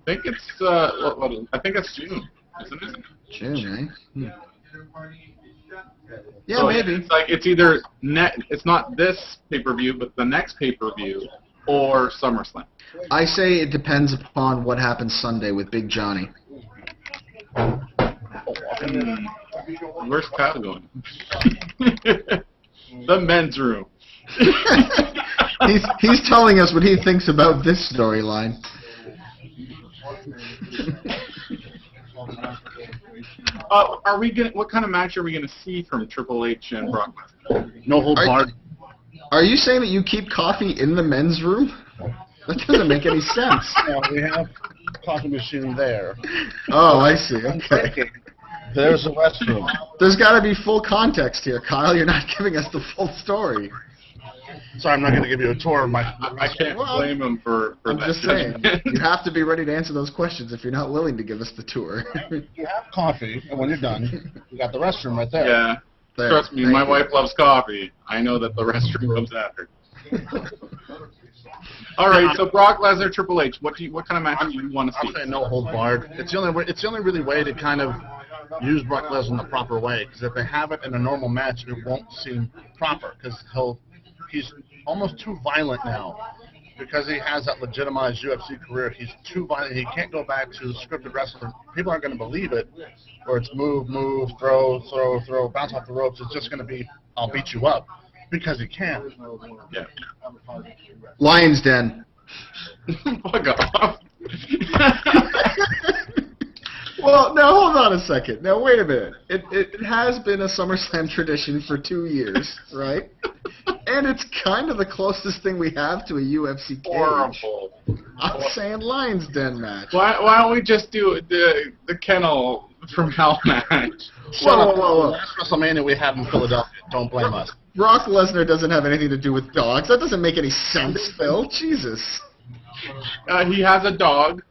think it's I think it's June, isn't it? June, eh? Yeah, so maybe. It's either it's not this pay-per-view, but the next pay-per-view, or SummerSlam. I say it depends upon what happens Sunday with Big Johnny. Where's Kyle going? The men's room. he's telling us what he thinks about this storyline. What kind of match are we gonna see from Triple H and Brock Lesnar? No hold barred. Are you saying that you keep coffee in the men's room? That doesn't make any sense. No, we have a coffee machine there. Oh, I see. Okay. There's a restroom. There's got to be full context here, Kyle. You're not giving us the full story. Sorry, I'm not going to give you a tour of my... I can't blame him for I'm that. just saying, you have to be ready to answer those questions if you're not willing to give us the tour. You have coffee, and when you're done, you got the restroom right there. Yeah. There. Trust me, my wife loves coffee. I know that the restroom comes after. All right, so Brock Lesnar, Triple H. What kind of match do you want to see? I'm saying no hold barred. It's the only really way to kind of use Brock Lesnar in the proper way. Because if they have it in a normal match, it won't seem proper. Because he's almost too violent now. Because he has that legitimized UFC career, he's too violent. He can't go back to scripted wrestling. People aren't going to believe it. Where it's move, throw, bounce off the ropes. It's just going to be, I'll beat you up. Because he can. Yeah. Lion's Den. Fuck off. Well, now hold on a second. Now wait a minute. It has been a SummerSlam tradition for 2 years, right? And it's kind of the closest thing we have to a UFC cage. Horrible. I'm saying Lion's Den match. Why don't we just do the kennel from Hell match? Whoa. Last WrestleMania we had in Philadelphia. Don't blame us. Brock Lesnar doesn't have anything to do with dogs. That doesn't make any sense, Phil. Jesus. He has a dog.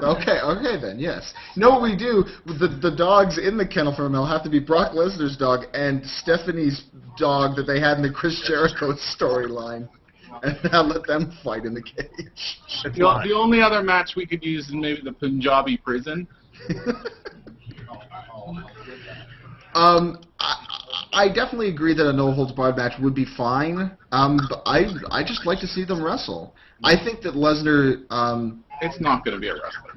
Okay then, yes. You know what we do? The dogs in the kennel from Hell have to be Brock Lesnar's dog and Stephanie's dog that they had in the Chris Jericho storyline. And now let them fight in the cage. The only other match we could use is maybe the Punjabi prison. I definitely agree that a no-holds-barred match would be fine. But I just like to see them wrestle. I think that Lesnar... It's not going to be a wrestler.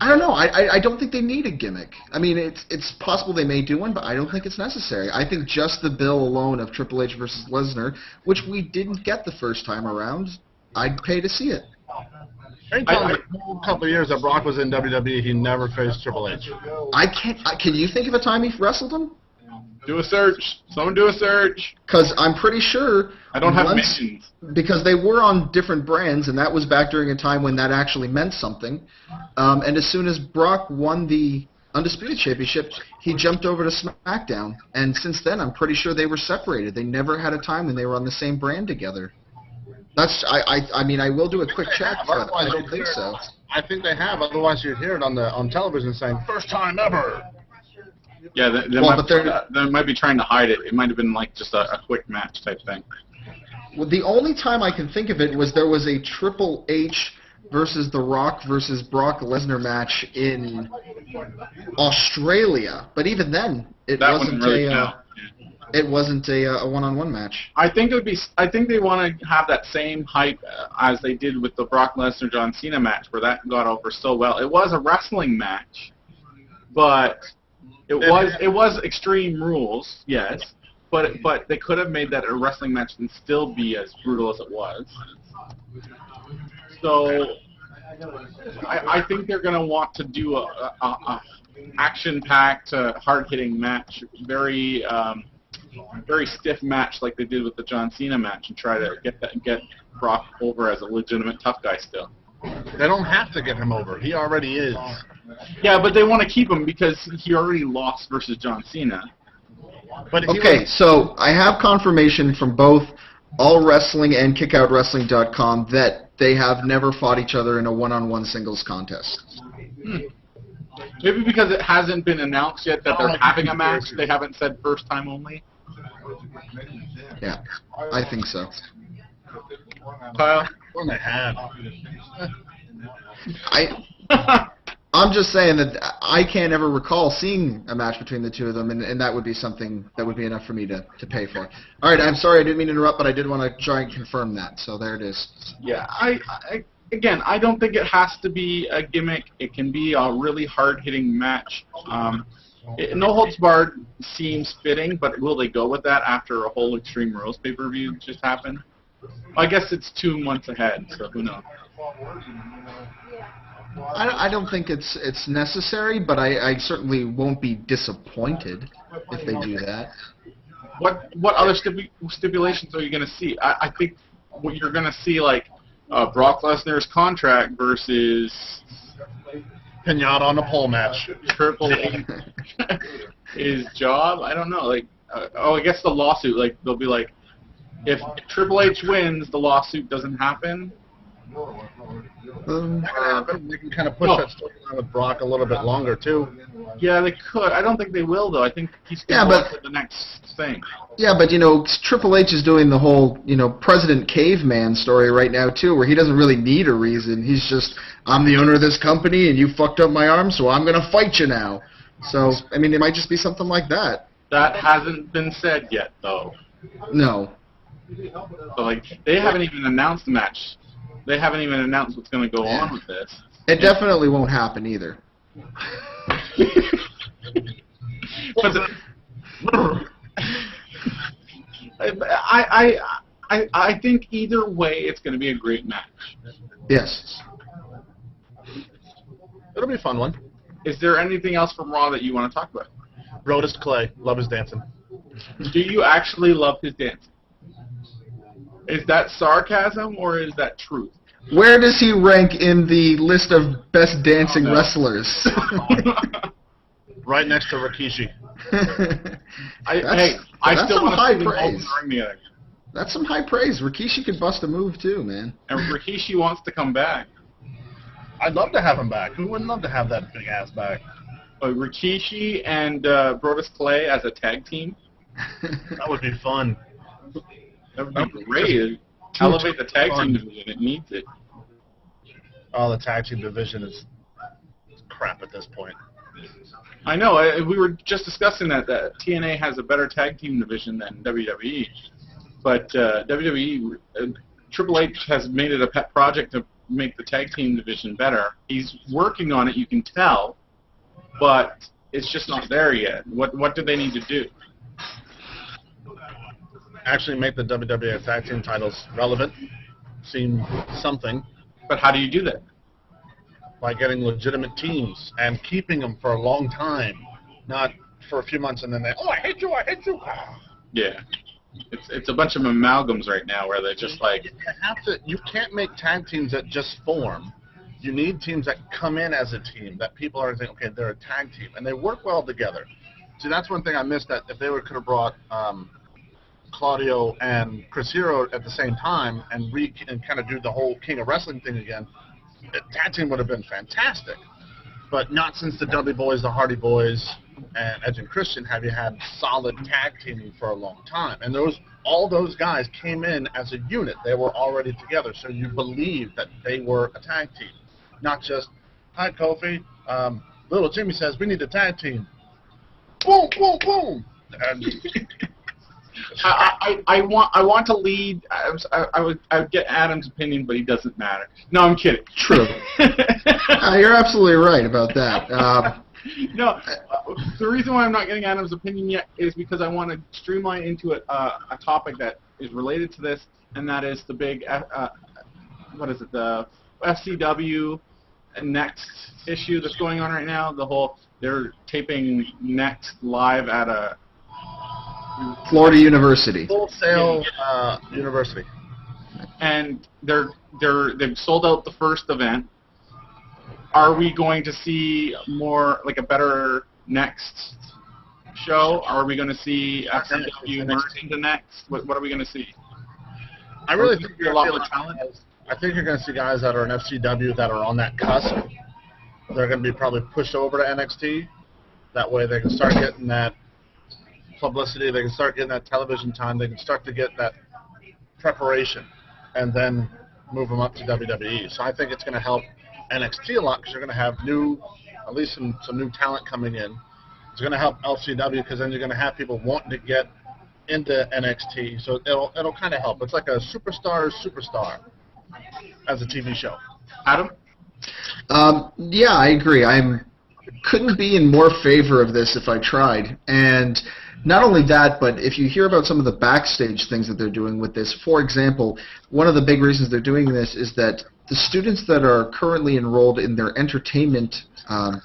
I don't know. I don't think they need a gimmick. I mean, it's possible they may do one, but I don't think it's necessary. I think just the bill alone of Triple H versus Lesnar, which we didn't get the first time around, I'd pay to see it. A couple of years that Brock was in WWE, he never faced Triple H. Can you think of a time he wrestled him? Do a search. Someone do a search. Because I'm pretty sure... I don't have mentions. Because they were on different brands, and that was back during a time when that actually meant something. And as soon as Brock won the Undisputed Championship, he jumped over to SmackDown. And since then, I'm pretty sure they were separated. They never had a time when they were on the same brand together. I mean, I will do a quick check, but I don't think so. I think they have. Otherwise, you'd hear it on television saying, first time ever. Yeah, they might be trying to hide it. It might have been like just a quick match type thing. Well, the only time I can think of it was there was a Triple H versus The Rock versus Brock Lesnar match in Australia. But even then, it wasn't a one-on-one match. I think they want to have that same hype as they did with the Brock Lesnar John Cena match, where that got over so well. It was a wrestling match, but it was Extreme Rules, yes. But they could have made that a wrestling match and still be as brutal as it was. So I think they're going to want to do a action-packed, hard-hitting match, very stiff match like they did with the John Cena match, and try to get Brock over as a legitimate tough guy still. They don't have to get him over. He already is. Yeah, but they want to keep him because he already lost versus John Cena. But okay, so I have confirmation from both All Wrestling and KickoutWrestling.com that they have never fought each other in a one-on-one singles contest. Maybe because it hasn't been announced yet that they're having a match, they haven't said first time only. Yeah, I think so. Kyle? Well, they have. I'm just saying that I can't ever recall seeing a match between the two of them, and that would be something that would be enough for me to pay for. All right, I'm sorry I didn't mean to interrupt, but I did want to try and confirm that, so there it is. Yeah, again, I don't think it has to be a gimmick. It can be a really hard-hitting match. No Holds Barred seems fitting, but will they go with that after a whole Extreme Rules pay-per-view just happened? I guess it's 2 months ahead, so who knows. I don't think it's necessary, but I certainly won't be disappointed if they do that. What other stipulations are you going to see? I think what you're going to see, like Brock Lesnar's contract versus Pinata on a pole match. Triple H his job. I don't know. Like, I guess the lawsuit. Like, they'll be like, if Triple H wins, the lawsuit doesn't happen. They can kind of push that storyline with Brock a little bit longer too. Yeah, they could. I don't think they will, though. I think he's going to go to the next thing. Yeah, but Triple H is doing the whole President Caveman story right now too, where he doesn't really need a reason. He's just, I'm the owner of this company, and you fucked up my arm, so I'm going to fight you now. So I mean, it might just be something like that. That hasn't been said yet, though. No. So like, they haven't even announced the match. They haven't even announced what's going to go on with this. It definitely won't happen either. But I think either way, it's going to be a great match. Yes. It'll be a fun one. Is there anything else from Raw that you want to talk about? Roode Clay. Love his dancing. Do you actually love his dancing? Is that sarcasm or is that truth? Where does he rank in the list of best dancing wrestlers? Right next to Rikishi. I still want to see them both during the other. That's some high praise. Rikishi could bust a move too, man. And Rikishi wants to come back. I'd love to have him back. Who wouldn't love to have that big ass back? Rikishi and Brodus Clay as a tag team. That would be fun. That would be great. Elevate the tag team division. It needs it. Oh, the tag team division is crap at this point. I know. We were just discussing that TNA has a better tag team division than WWE. But WWE, Triple H has made it a pet project to make the tag team division better. He's working on it, you can tell, but it's just not there yet. What do they need to do? Actually make the WWE tag team titles relevant, seem something. But how do you do that? By getting legitimate teams and keeping them for a long time, not for a few months, and then I hate you. Yeah. It's a bunch of amalgams right now where they're just like... You can't make tag teams that just form. You need teams that come in as a team, that people are saying, okay, they're a tag team, and they work well together. See, that's one thing I missed, that if they could have brought Claudio and Chris Hero at the same time and kind of do the whole King of Wrestling thing again, the tag team would have been fantastic. But not since the Dudley Boys, the Hardy Boys, and Edge and Christian have you had solid tag teaming for a long time. And all those guys came in as a unit. They were already together, so you believed that they were a tag team. Not just, hi, Kofi, little Jimmy says we need a tag team. Boom, boom, boom. And I want to lead. I would get Adam's opinion, but he doesn't matter. No, I'm kidding. True. You're absolutely right about that. No, the reason why I'm not getting Adam's opinion yet is because I want to streamline into a topic that is related to this, and that is the big, the FCW Next issue that's going on right now. They're taping Next live at a Florida University. Full Sail University. And they've sold out the first event. Are we going to see more, like a better Next show? Are we going to see FCW merge into Next? What are we going to see? I really think you're a lot more talent. I think you're going to see guys that are in FCW that are on that cusp. They're going to be probably pushed over to NXT. That way they can start getting that publicity, they can start getting that television time, they can start to get that preparation, and then move them up to WWE. So I think it's going to help NXT a lot because you're going to have at least some new talent coming in. It's going to help LCW because then you're going to have people wanting to get into NXT. So it'll kind of help. It's like a superstar as a TV show. Adam? Yeah, I agree. Couldn't be in more favor of this if I tried. And not only that, but if you hear about some of the backstage things that they're doing with this, for example, one of the big reasons they're doing this is that the students that are currently enrolled in their entertainment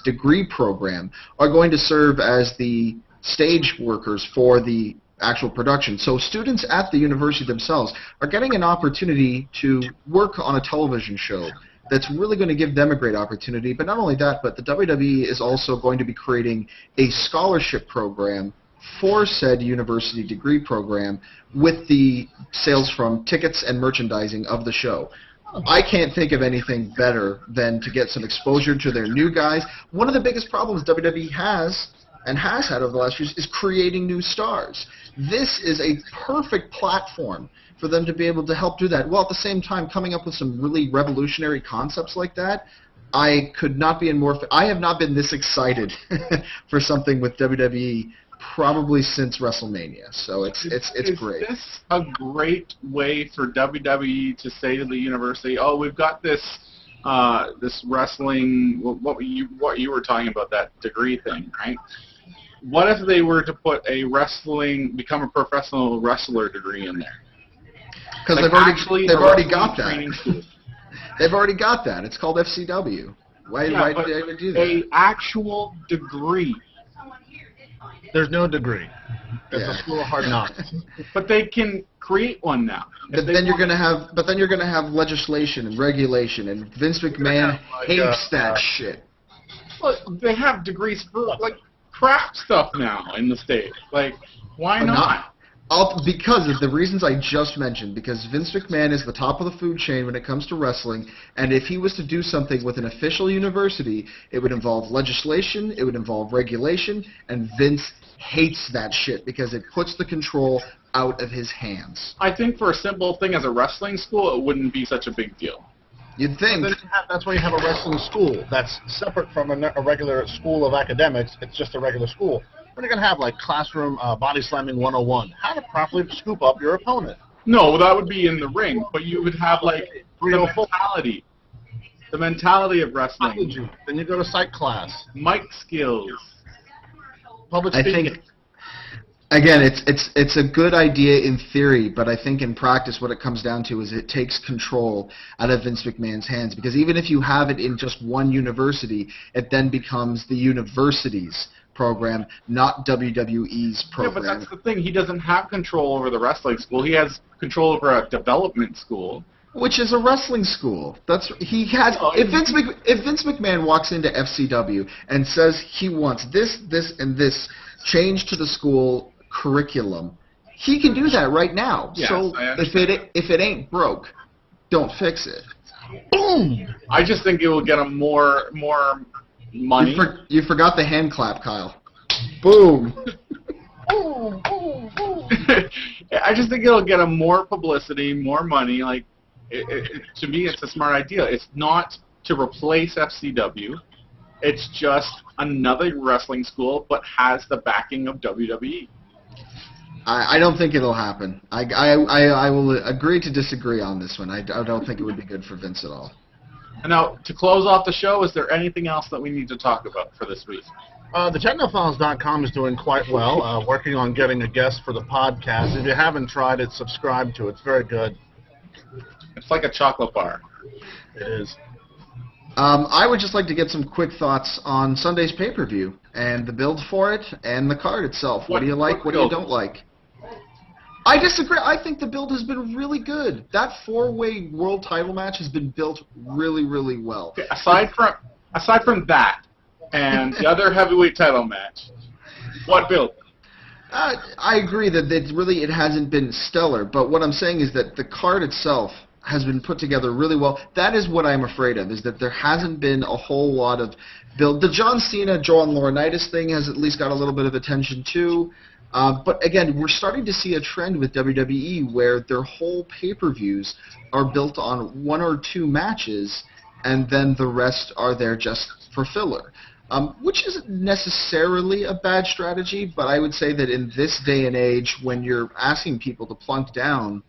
degree program are going to serve as the stage workers for the actual production. So students at the university themselves are getting an opportunity to work on a television show that's really going to give them a great opportunity. But not only that, but the WWE is also going to be creating a scholarship program for said university degree program with the sales from tickets and merchandising of the show. I can't think of anything better than to get some exposure to their new guys. One of the biggest problems WWE has and has had over the last years is creating new stars. This is a perfect platform for them to be able to help do that, while at the same time coming up with some really revolutionary concepts like that. I could not be in more... I have not been this excited for something with WWE probably since WrestleMania, so it's great. Is this a great way for WWE to say to the university, "Oh, we've got this wrestling, what you were talking about, that degree thing, right? What if they were to put become a professional wrestler degree in there?" Because they've already got that. They've already got that. It's called FCW. Why did they ever do that? An actual degree. There's no degree. It's a school of hard knocks. But they can create one now. But then you're gonna have legislation and regulation, and Vince McMahon hates that shit. Well, they have degrees for like crap stuff now in the States. Like, why not? Because of the reasons I just mentioned, because Vince McMahon is the top of the food chain when it comes to wrestling, and if he was to do something with an official university, it would involve legislation, it would involve regulation, and Vince hates that shit because it puts the control out of his hands. I think for a simple thing as a wrestling school, it wouldn't be such a big deal. You'd think. That's why you have a wrestling school that's separate from a regular school of academics. It's just a regular school. What are you going to have, like classroom body slamming 101? How to properly scoop up your opponent. No, that would be in the ring, but you would have, like, the mentality of wrestling. Then you go to psych class. Mic skills. Public speaking. I think, again, it's a good idea in theory, but I think in practice what it comes down to is it takes control out of Vince McMahon's hands, because even if you have it in just one university, it then becomes the university's program, not WWE's Yeah, but program. that's the thing. He doesn't have control over the wrestling school. He has control over a development school. Which is a wrestling school. That's he has. If Vince McMahon walks into FCW and says he wants this, and this change to the school curriculum, he can do that right now. Yes, so if it ain't broke, don't fix it. Boom! I just think it will get him more money. You forgot the hand clap, Kyle. Boom. I just think it'll get him more publicity, more money. Like, to me, it's a smart idea. It's not to replace FCW. It's just another wrestling school, but has the backing of WWE. I don't think it'll happen. I will agree to disagree on this one. I don't think it would be good for Vince at all. And now, to close off the show, is there anything else that we need to talk about for this week? The TechnoFiles.com is doing quite well, working on getting a guest for the podcast. If you haven't tried it, subscribe to it. It's very good. It's like a chocolate bar. It is. I would just like to get some quick thoughts on Sunday's pay-per-view and the build for it and the card itself. What do you like? What do you don't like? I disagree. I think the build has been really good. That 4-way world title match has been built really, really well. Okay, aside from that and the other heavyweight title match, what build? I agree that it hasn't been stellar, but what I'm saying is that the card itself has been put together really well. That is what I'm afraid of, is that there hasn't been a whole lot of build. The John Cena, Joe Laurinaitis thing has at least got a little bit of attention too. But again, we're starting to see a trend with WWE where their whole pay-per-views are built on 1 or 2 matches, and then the rest are there just for filler. Which isn't necessarily a bad strategy, but I would say that in this day and age, when you're asking people to plunk down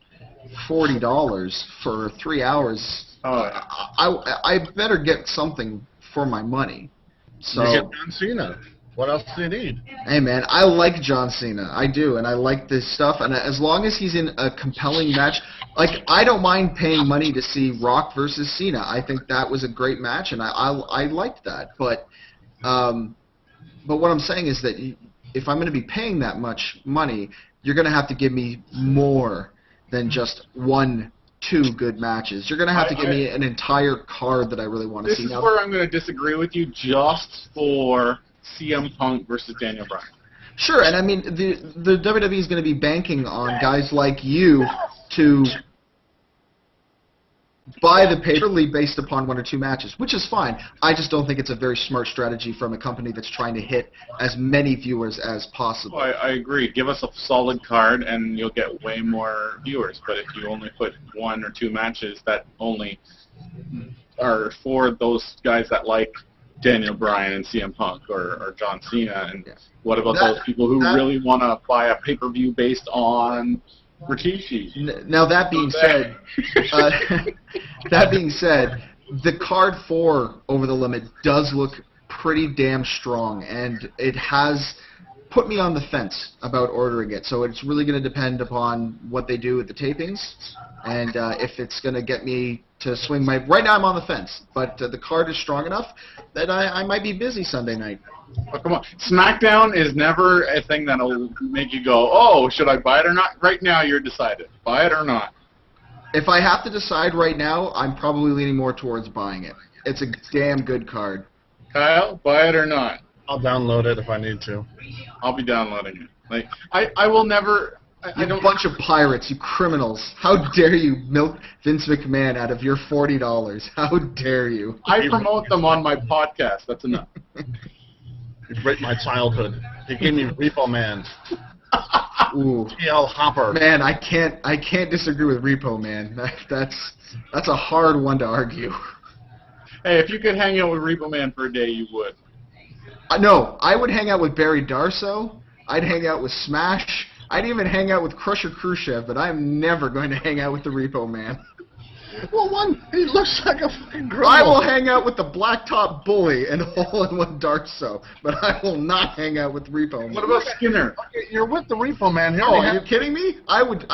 $40 for 3 hours, I better get something for my money. So You get John Cena. What else do you need? Hey man, I like John Cena. I do, and I like this stuff. And as long as he's in a compelling match, like I don't mind paying money to see Rock versus Cena. I think that was a great match, and I liked that. But what I'm saying is that if I'm going to be paying that much money, you're going to have to give me more than just 1, 2 good matches. You're going to have to give me an entire card that I really want to see. This is where I'm going to disagree with you just for CM Punk versus Daniel Bryan. Sure, and I mean, the WWE is going to be banking on guys like you to buy the pay-per-view based upon 1 or 2 matches, which is fine. I just don't think it's a very smart strategy from a company that's trying to hit as many viewers as possible. I agree. Give us a solid card, and you'll get way more viewers. But if you only put 1 or 2 matches that only are for those guys that like Daniel Bryan and CM Punk or John Cena, and what about those people who really want to buy a pay-per-view based on Rikishi? Now that being said, the card for Over the Limit does look pretty damn strong, and it has put me on the fence about ordering it. So it's really going to depend upon what they do with the tapings, and if it's going to get me to swing my... Right now I'm on the fence, but the card is strong enough that I might be busy Sunday night. Oh, come on. SmackDown is never a thing that'll make you go, oh, should I buy it or not? Right now you're decided. Buy it or not. If I have to decide right now, I'm probably leaning more towards buying it. It's a damn good card. Kyle, buy it or not? I'll download it if I need to. I'll be downloading it. Like I will never... You bunch of pirates, you criminals. How dare you milk Vince McMahon out of your $40? How dare you? I promote them on my podcast. That's enough. You break my childhood. He gave me Repo Man. Ooh. TL Hopper. Man, I can't disagree with Repo Man. That's a hard one to argue. Hey, if you could hang out with Repo Man for a day, you would. No, I would hang out with Barry Darso. I'd hang out with Smash. I'd even hang out with Crusher Khrushchev, but I'm never going to hang out with the Repo Man. Well, he looks like a fucking girl. I will hang out with the Blacktop Bully and Hole-in-One Darso, but I will not hang out with Repo Man. What about Skinner? Okay, you're with the Repo Man here. Oh, are you kidding me? I would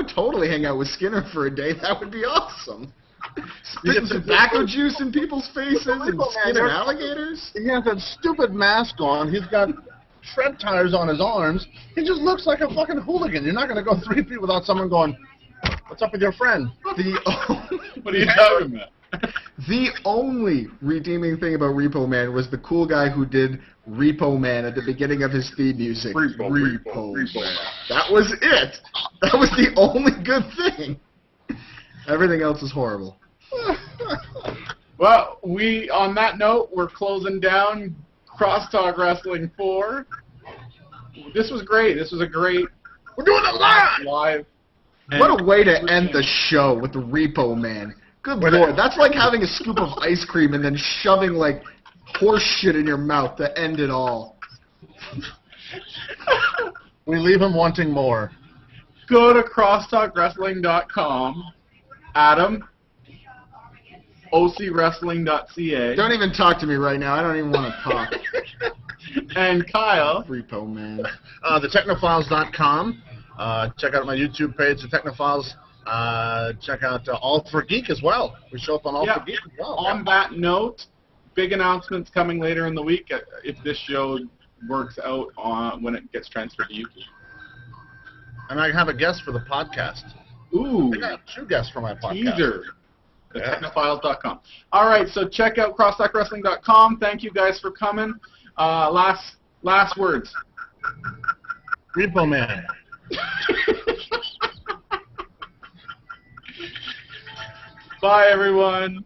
totally hang out with Skinner for a day. That would be awesome. Spitting tobacco juice in people's faces and Repo Man, skinning alligators? He has that stupid mask on. He's got tread tires on his arms. He just looks like a fucking hooligan. You're not going to go 3 feet without someone going, "What's up with your friend?" What are you talking about? The only redeeming thing about Repo Man was the cool guy who did Repo Man at the beginning of his theme music. Repo Man. That was it. That was the only good thing. Everything else is horrible. Well, on that note, we're closing down Crosstalk Wrestling 4. This was great. This was a great... We're doing it live. What a way to end the show with the Repo Man. Good lord, that's like having a scoop of ice cream and then shoving, like, horse shit in your mouth to end it all. We leave him wanting more. Go to crosstalkwrestling.com. Adam, ocwrestling.ca. Don't even talk to me right now. I don't even want to talk. And Kyle. Repo Man. TheTechnophiles.com. Check out my YouTube page, The Technophiles. Check out All for Geek as well. We show up on All for Geek as well. On that note, big announcements coming later in the week if this show works out when it gets transferred to YouTube. And I have a guest for the podcast. Ooh. I got 2 guests for my podcast. Teaser. TheTechnophiles.com. All right, so check out crosstalkwrestling.com. Thank you guys for coming. Last words. Repo Man. Bye, everyone.